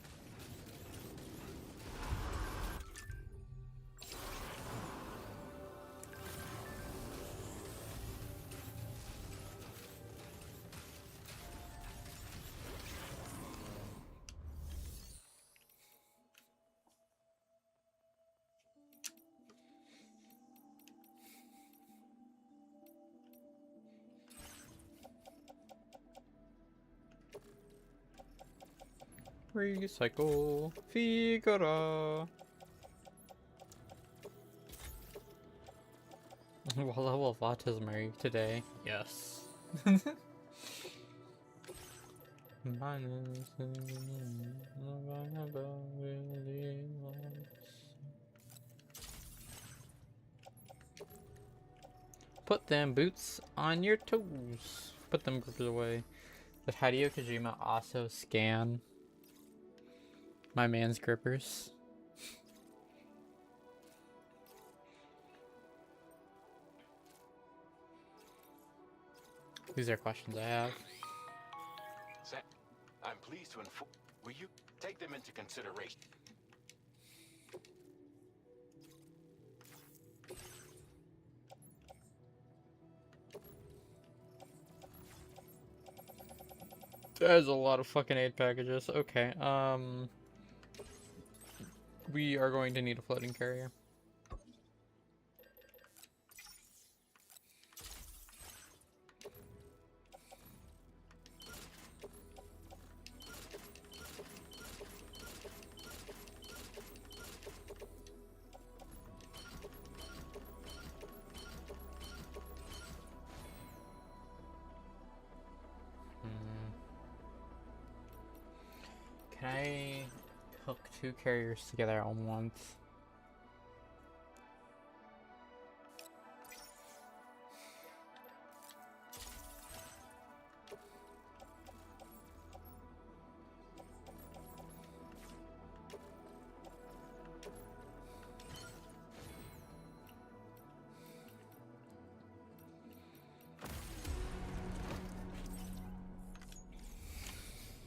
Recycle Figura. What level of autism are you today? Yes. Put them boots on your toes. Put them grippers away. Did Hideo Kojima also scan my man's grippers? These are questions I have. Sam, I'm pleased to inform. Will you take them into consideration? There's a lot of fucking aid packages. Okay, we are going to need a floating carrier. Can I hook two carriers together at once?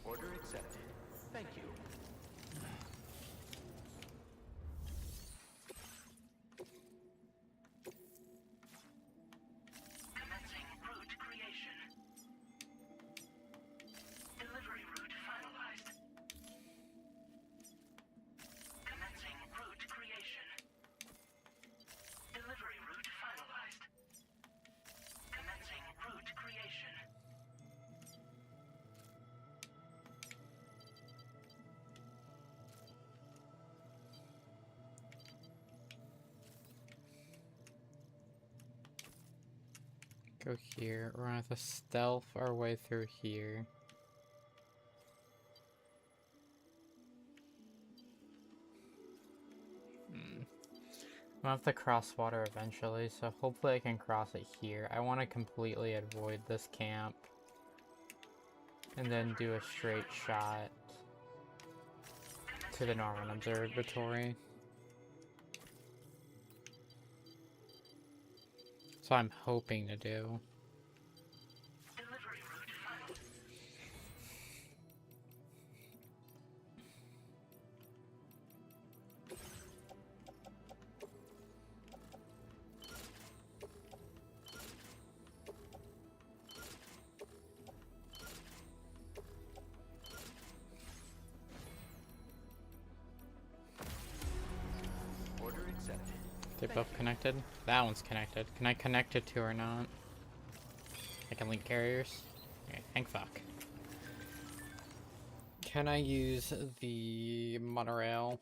Order accepted. Thank you. Commencing route creation. Delivery route finalized. Commencing route creation. Delivery route finalized. Commencing route creation. Go here. We're gonna have to stealth our way through here. I'm gonna have to cross water eventually, so hopefully I can cross it here. I want to completely avoid this camp. And then do a straight shot to the Norman Observatory. So I'm hoping to do. Delivery route final. Order accepted. They both connected? That one's connected. Can I connect it to or not? I can link carriers? Okay, thank fuck. Can I use the monorail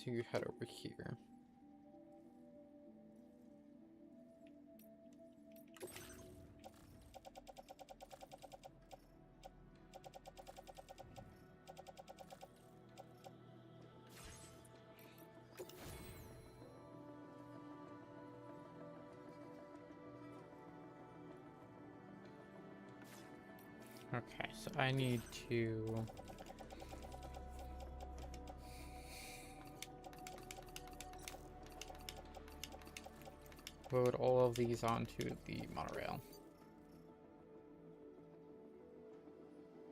to head over here? Okay, so I need to load all of these onto the monorail.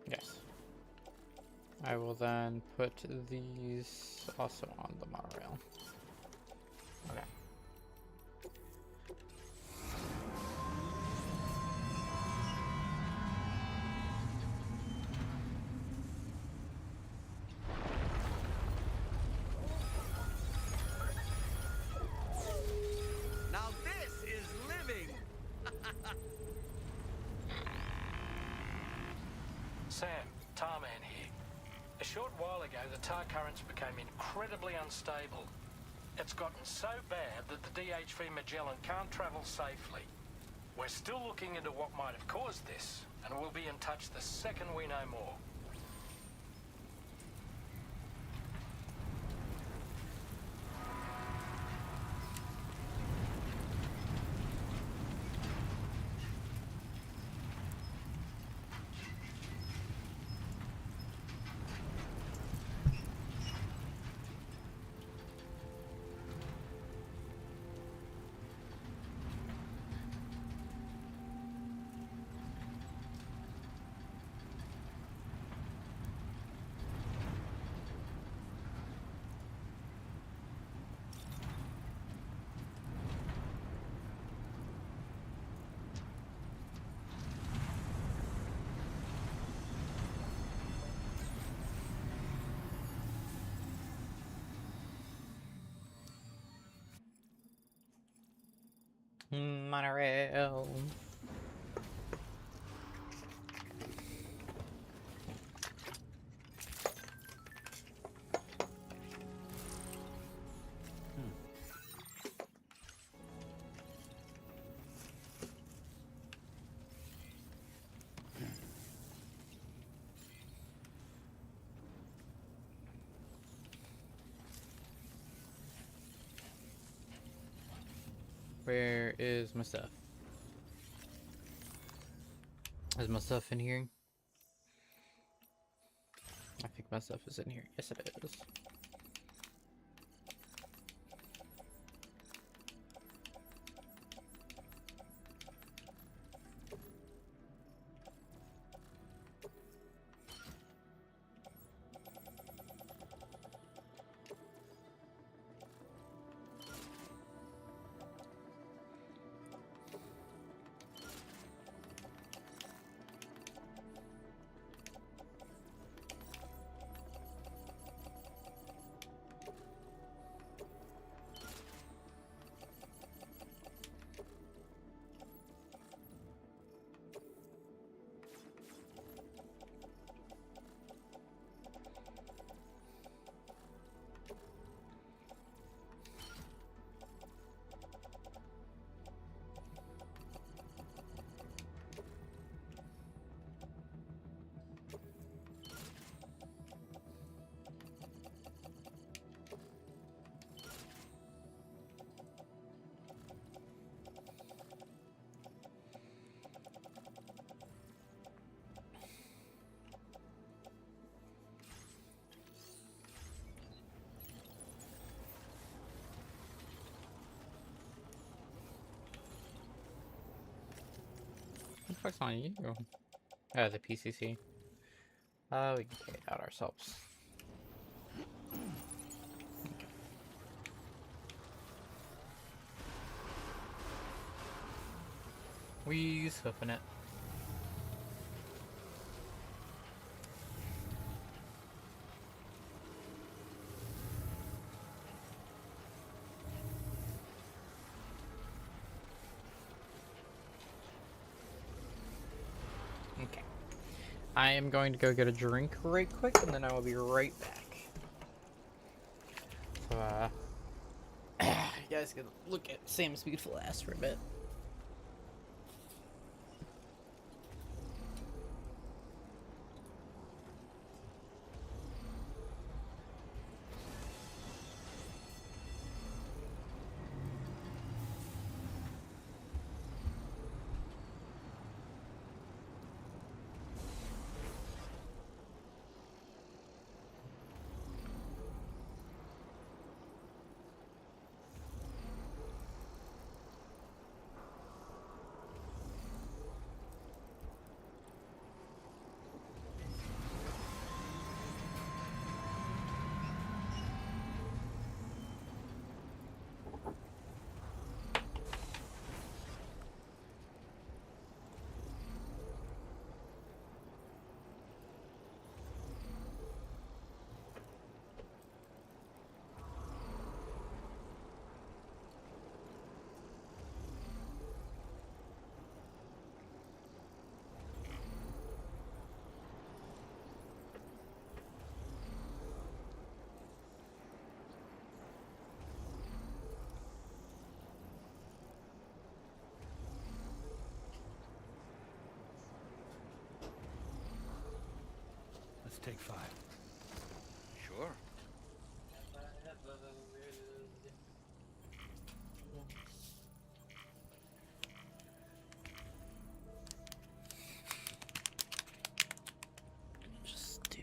Yes. I will then put these also on the monorail. Okay. Now this is living! Sam, Tarman here. A short while ago, the tar currents became incredibly unstable. It's gotten so bad that the DHV Magellan can't travel safely. We're still looking into what might have caused this, and we'll be in touch the second we know more. Monorail. Where is my stuff? Is my stuff in here? I think my stuff is in here. Yes, it is. What the fuck's on you? Oh, the PCC. We can take it out ourselves. Okay. We use hoofing it. Okay. I am going to go get a drink right quick, and then I will be right back. So, you guys can look at Sam's beautiful ass for a bit. Let's take 5. Sure. Just do.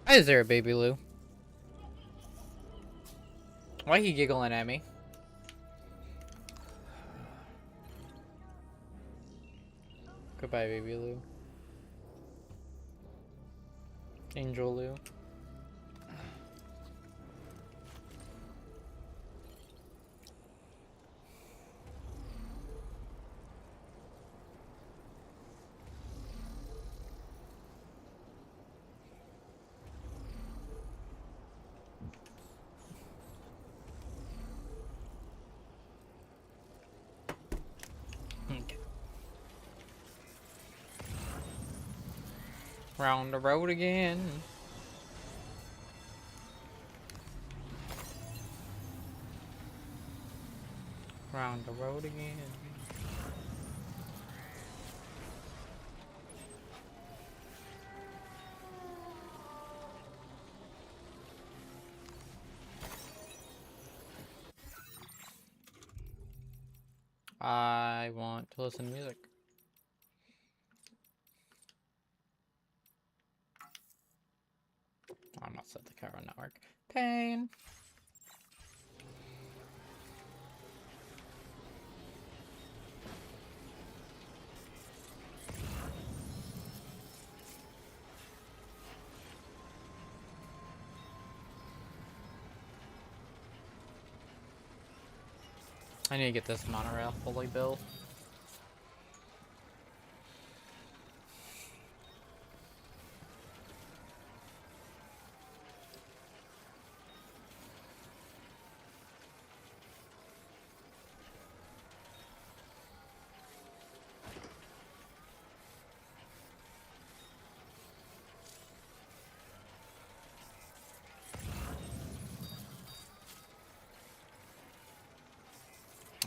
Why is there a baby Lou? Why he giggling at me? Goodbye, baby Lou. Angel Lou. Okay. Round the road again. Round the road again. I want to listen to music. I'm not set the Cairo network. Pain. I need to get this monorail fully built.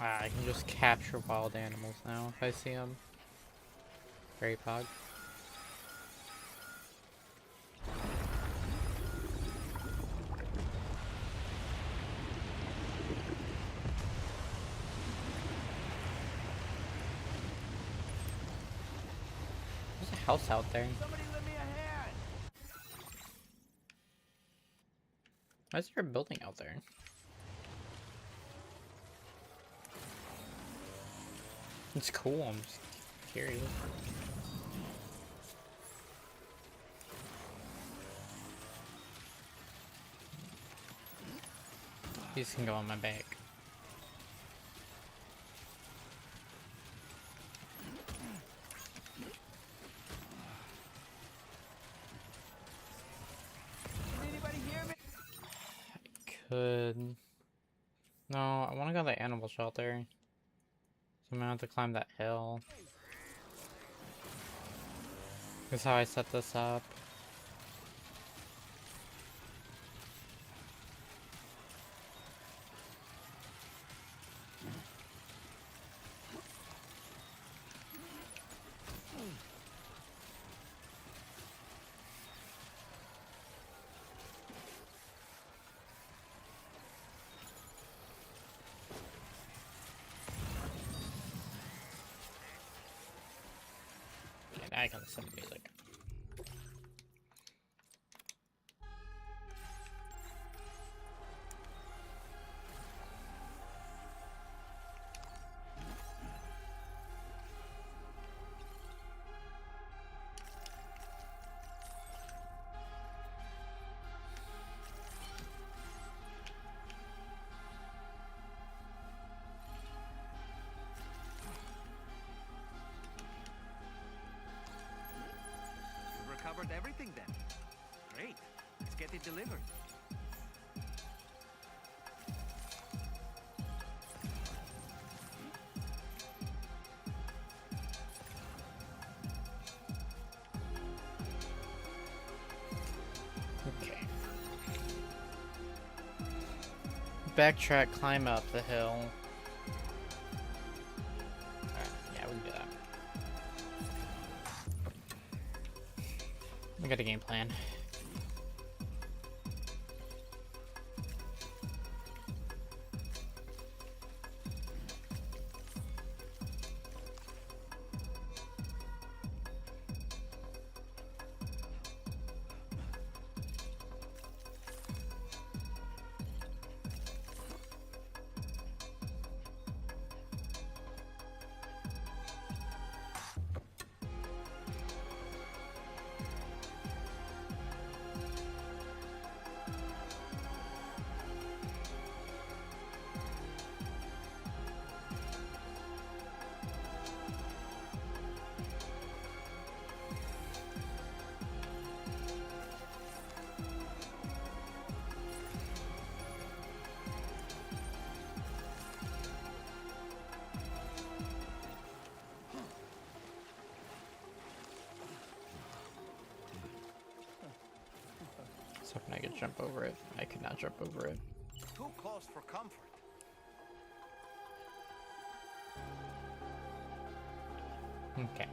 I can just capture wild animals now if I see them. Very pog. There's a house out there. Somebody lend me a hand. Why is there a building out there? It's cool, I'm just curious. These can go on my back. Can anybody hear me? I could... No, I want to go to the animal shelter. I'm gonna have to climb that hill. That's how I set this up. I can listen to music. Covered everything then. Great. Let's get it delivered. Okay. Backtrack, climb up the hill. Alright, yeah, we can do that. I got a game plan. was hoping I could jump over it. I could not jump over it. Too close for comfort. Okay.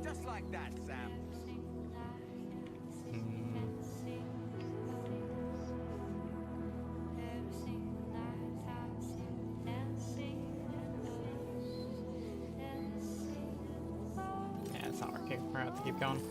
Just like that, Sam. Yeah, it's not working. We're gonna have to keep going.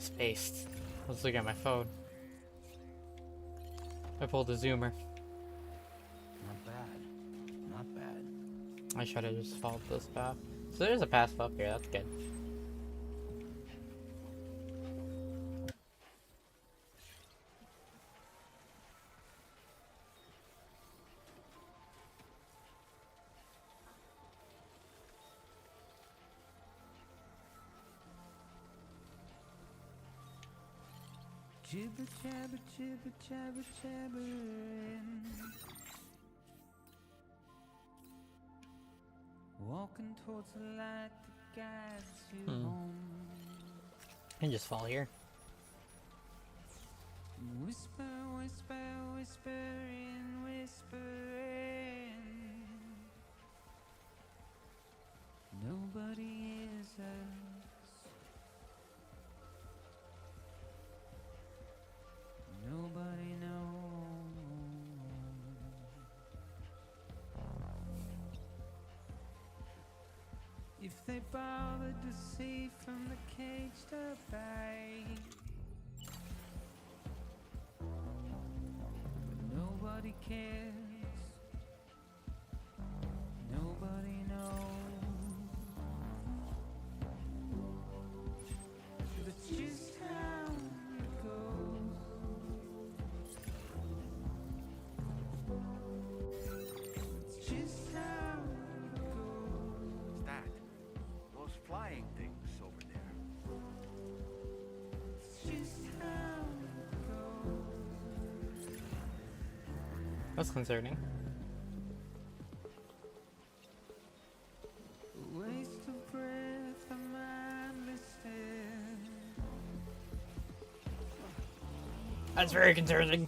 Spaced. Let's look at my phone. I pulled a zoomer. Not bad. Not bad. I should have just followed this path. So there's a path up here, that's good. Jibber jabber, jibber jabber, jabbering. Walking towards the light that guides you home. I can just fall here. Whisper, whisper, whispering, whispering. Nobody hears us. Nobody knows. If they bothered to see from the caged up eye. Nobody cares. Nobody knows. That's just how it goes. It's just how it goes. What's that? Those flying things over there. It's just how it goes. That's concerning. Waste of breath, a mindless stare. That's very concerning.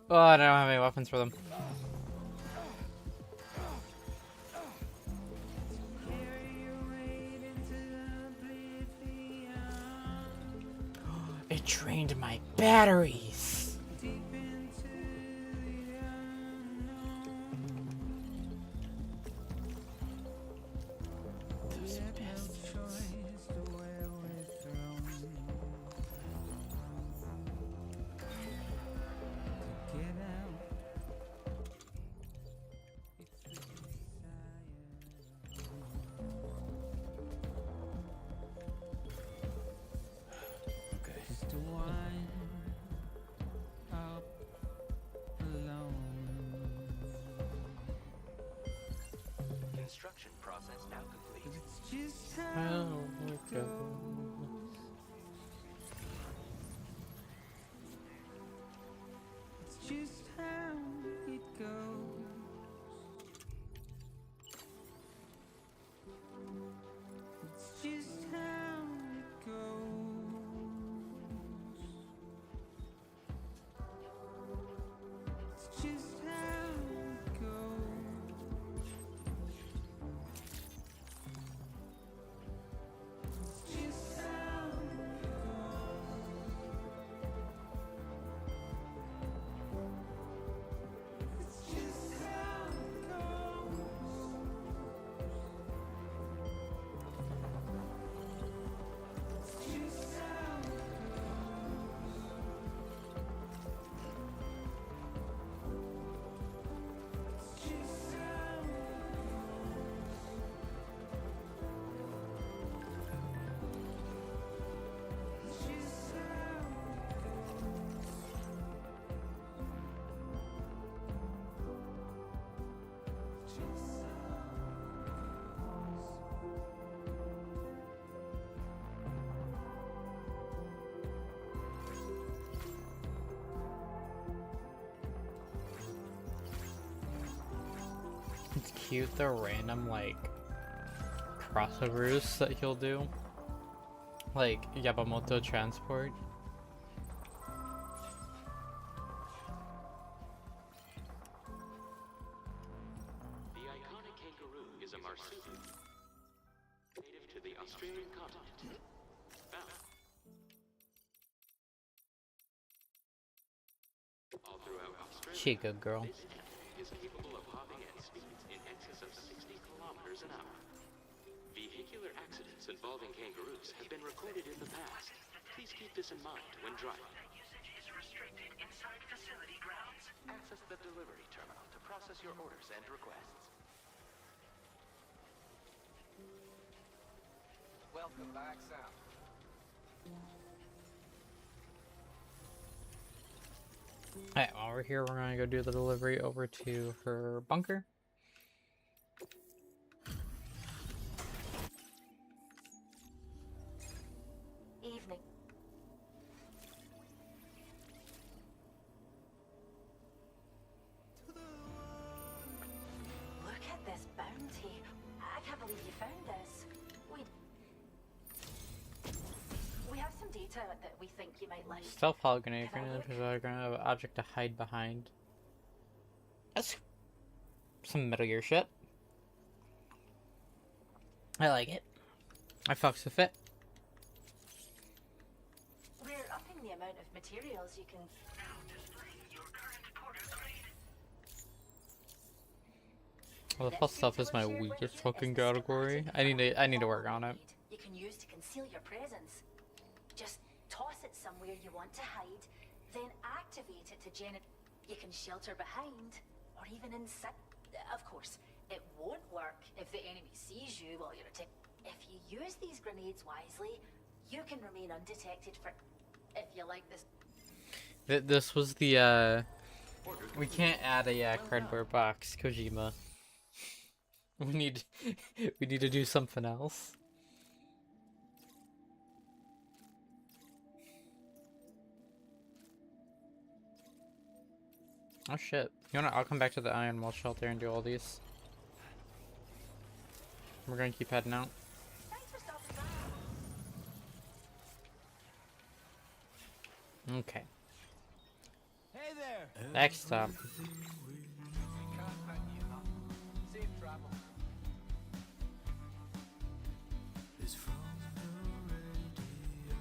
Oh, I don't have any weapons for them. It drained my batteries. Those bastards. Construction process now complete. Just how it goes. It's just how it goes. It's just how it goes. It's just how it goes. It's just how it goes. It's just how it goes. It's just how it goes. It's just how it's just how it's just It's cute the random like crossovers that he'll do. Like Yamamoto Transport. The iconic kangaroo is a marsupial native to the Australian continent. Found all throughout Australia. She a good girl. This ant is capable of hopping at speeds in excess of 60 kilometers an hour. Vehicular accidents involving kangaroos have been recorded in the past. Please keep this in mind when driving. Usage is restricted inside facility grounds. Access the delivery terminal to process your orders and requests. Welcome back, Sam. Alright, while we're here, we're gonna go do the delivery over to her bunker. Evening. data that we think you might like. Stealth holo grenade, grenade, object to hide behind. That's some Metal Gear shit. I like it. I fucks with it. We're upping the amount of materials you can. Well, the false stuff is my weakest fucking category. I need to work on it. You can use to conceal your presence. Just toss it somewhere you want to hide, then activate it to generate. You can shelter behind, or even inside. Of course, it won't work if the enemy sees you while you're attacked. If you use these grenades wisely, you can remain undetected for. If you like this. This was the we can't add a cardboard box, Kojima. We need to do something else. Oh shit. You wanna I'll come back to the Iron Wall shelter and do all these. We're gonna keep heading out. Okay. Hey there. Next stop. Safe travel. Is from the radio.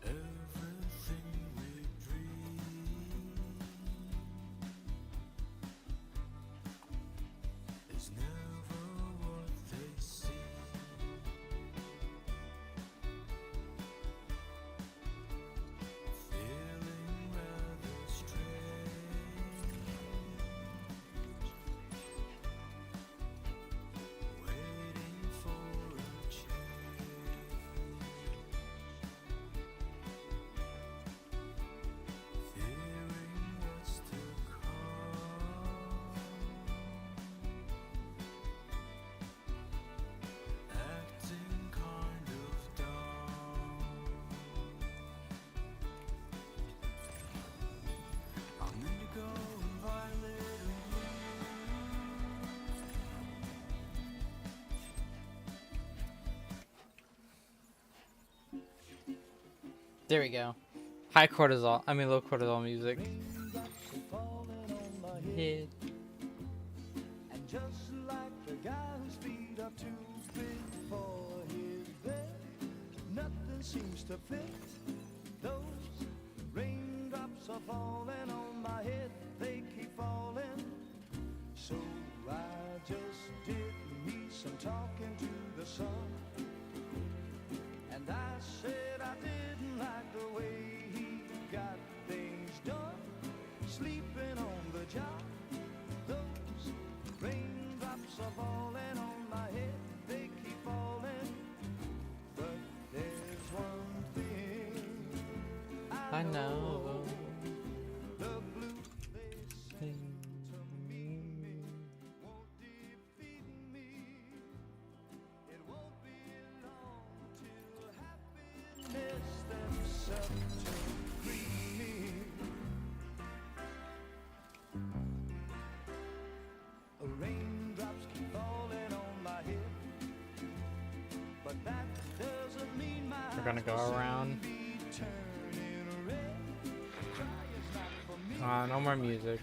Everything we dream is never what they seem. Feeling rather strange, waiting for a change, fearing what's to come, acting kind of dumb. I'm indigo and violet and There we go. High cortisol. I mean low cortisol music. Hit. And just like the guy whose feet are too big for his bed, nothing seems to fit. Those raindrops are falling on my head, they keep falling. So I just did me some talking to the sun. And I said I didn't like the way he got things done, sleeping on the job. Those raindrops are falling on my head, they keep falling. But there's one thing I know. the blue they sent to me won't defeat me. It won't be long till happiness steps up to greet me. Raindrops keep falling on my head, but that doesn't mean my We're gonna go around. turning red. Try is not for me. No more music.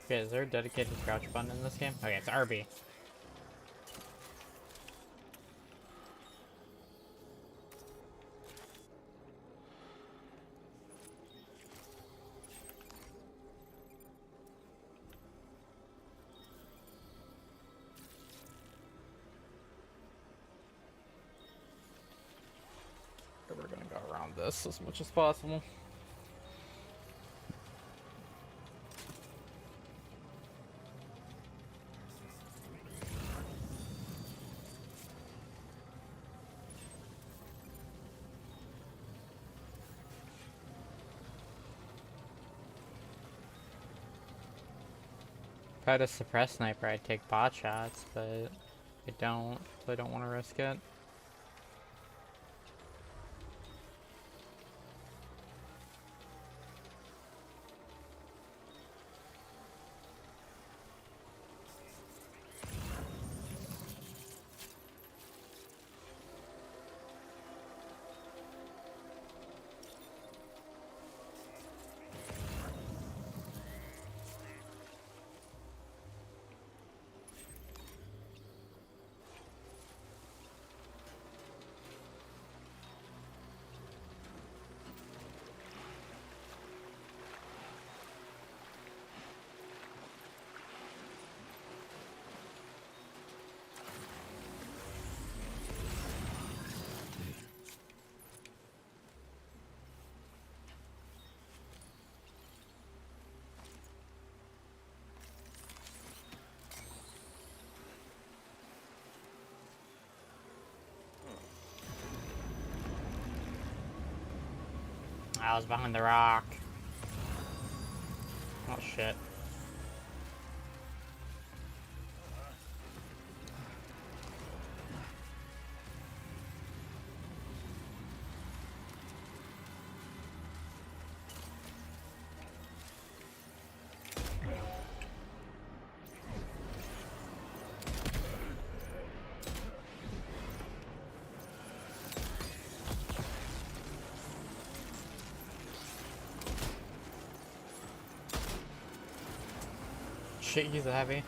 Okay, is there a dedicated crouch button in this game? Okay, it's RB. We're gonna go around this as much as possible. If I had a suppressed sniper, I'd take bot shots, but I don't, so I don't want to risk it. I was behind the rock. Oh shit. Shit, he's a heavy.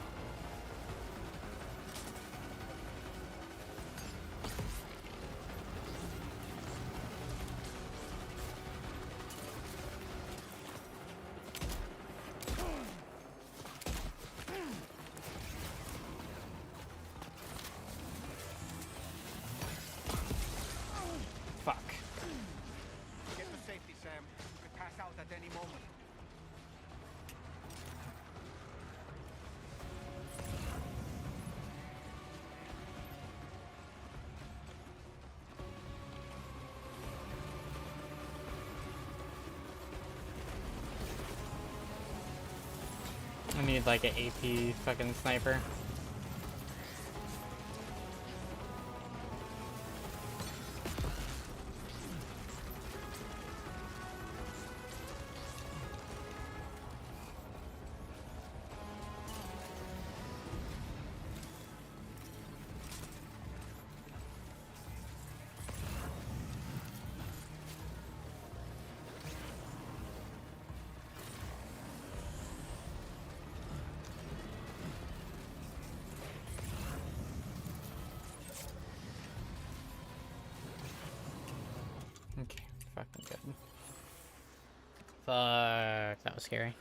Fuck. Get to safety, Sam. You could pass out at any moment. I need like an AP fucking sniper. Okay, fucking good. Fuck, that was scary.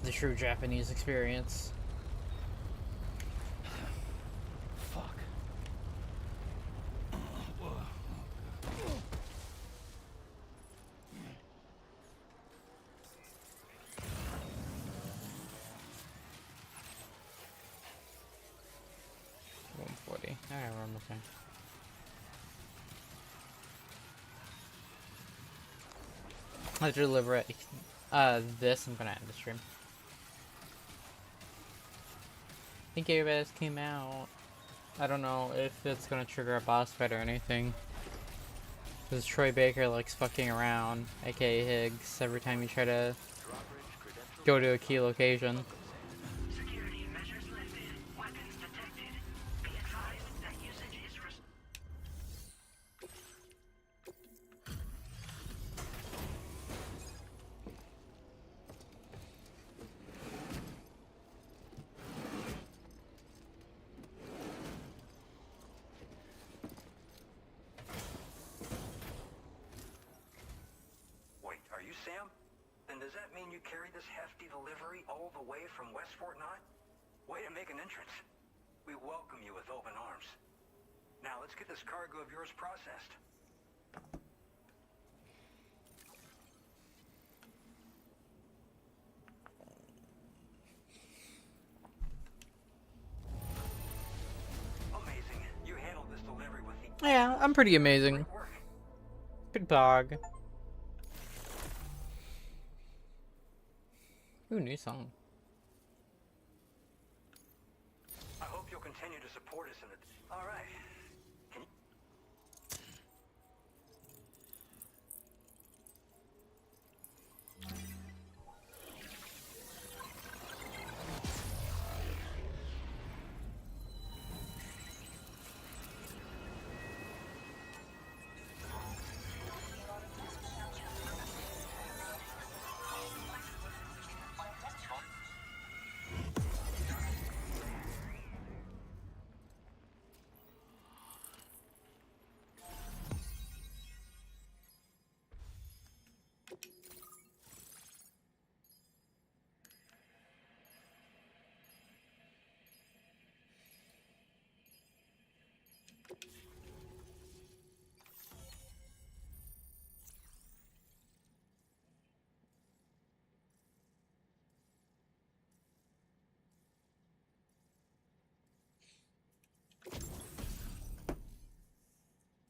The true Japanese experience. Fuck. $140. Alright, we're almost there. I'll deliver it. This, I'm gonna end the stream. I think everybody came out. I don't know if it's gonna trigger a boss fight or anything. Because Troy Baker likes fucking around, aka Higgs, every time you try to go to a key location. Security measures lifted. Weapons detected. Be advised that usage is Wait, are you Sam? Then does that mean you carry this hefty delivery all the way from West Fort Knott? Way to make an entrance. We welcome you with open arms. Now let's get this cargo of yours processed. Amazing. You handled this delivery with the... Yeah, I'm pretty amazing. Big dog. Ooh, new song. I hope you'll continue to support us in the... All right.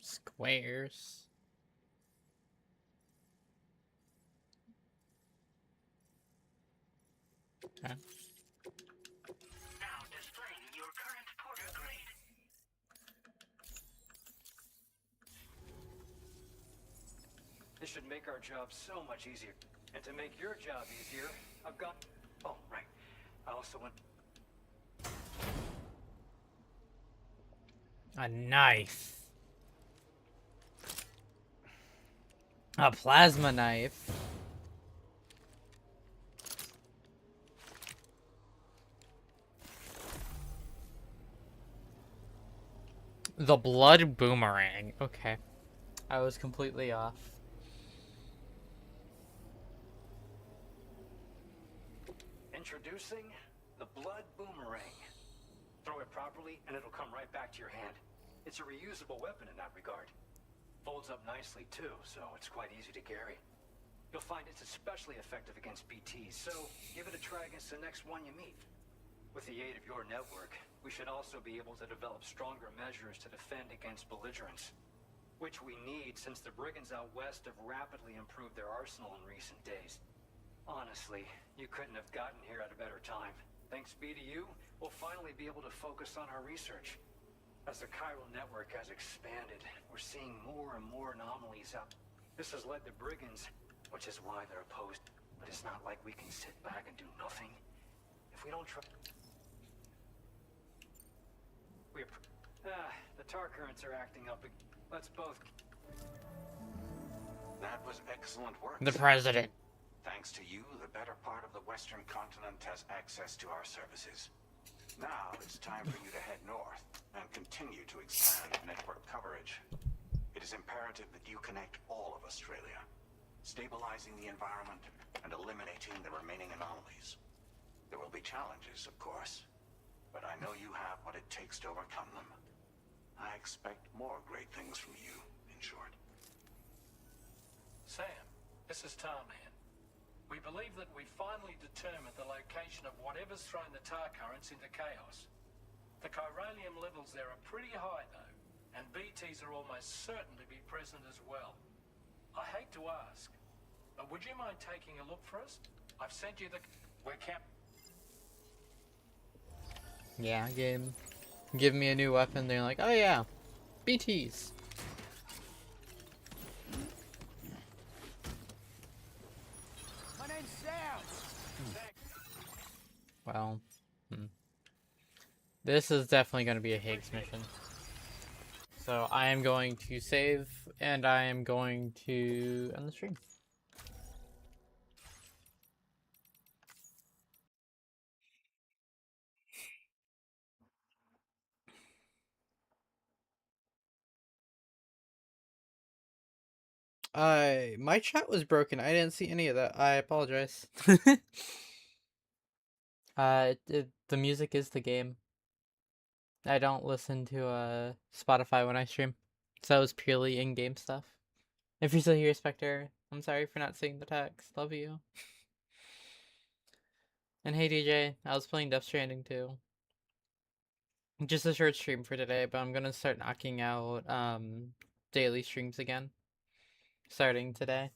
Squares. Okay. Now displaying your current porter grade. This should make our job so much easier. And to make your job easier, I've got... Oh, right. I also want... A knife. A plasma knife. The blood boomerang. Okay. I was completely off. Introducing the Blood Boomerang. Throw it properly and it'll come right back to your hand. It's a reusable weapon in that regard. Folds up nicely too, so it's quite easy to carry. You'll find it's especially effective against BTs, so give it a try against the next one you meet. With the aid of your network, we should also be able to develop stronger measures to defend against belligerents. Which we need since the brigands out west have rapidly improved their arsenal in recent days. Honestly, you couldn't have gotten here at a better time. Thanks be to you, we'll finally be able to focus on our research. As the chiral network has expanded, we're seeing more and more anomalies out. This has led the brigands, which is why they're opposed. But it's not like we can sit back and do nothing. If we don't try... the tar currents are acting up. Let's both... That was excellent work. The president. Thanks to you, the better part of the Western continent has access to our services. Now it's time for you to head north and continue to expand network coverage. It is imperative that you connect all of Australia, stabilizing the environment and eliminating the remaining anomalies. There will be challenges, of course, but I know you have what it takes to overcome them. I expect more great things from you, in short. Sam, this is Tarman. We believe that we finally determined the location of whatever's thrown the tar currents into chaos. The chiralium levels there are pretty high, though, and BTs are almost certain to be present as well. I hate to ask, but would you mind taking a look for us? I've sent you the... We're camp... Yeah, give me a new weapon. They're like, oh yeah, BTs. My name's Sam. Well, this is definitely going to be a Higgs mission. So I am going to save, and I am going to end the stream. My chat was broken. I didn't see any of that. I apologize. The music is the game. I don't listen to Spotify when I stream, so it's purely in-game stuff. If you're still here, Spectre, I'm sorry for not seeing the text. Love you. And hey DJ, I was playing Death Stranding too. Just a short stream for today, but I'm gonna start knocking out daily streams again. Starting today.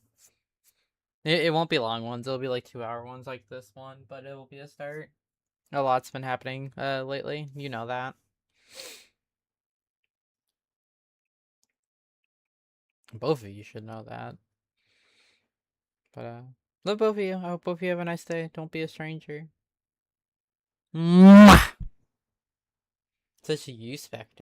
It won't be long ones, it'll be like 2-hour ones like this one, but it will be a start. A lot's been happening lately, you know that. Both of you should know that. But love both of you. I hope both of you have a nice day. Don't be a stranger. Mwah! Such a you, Spectre.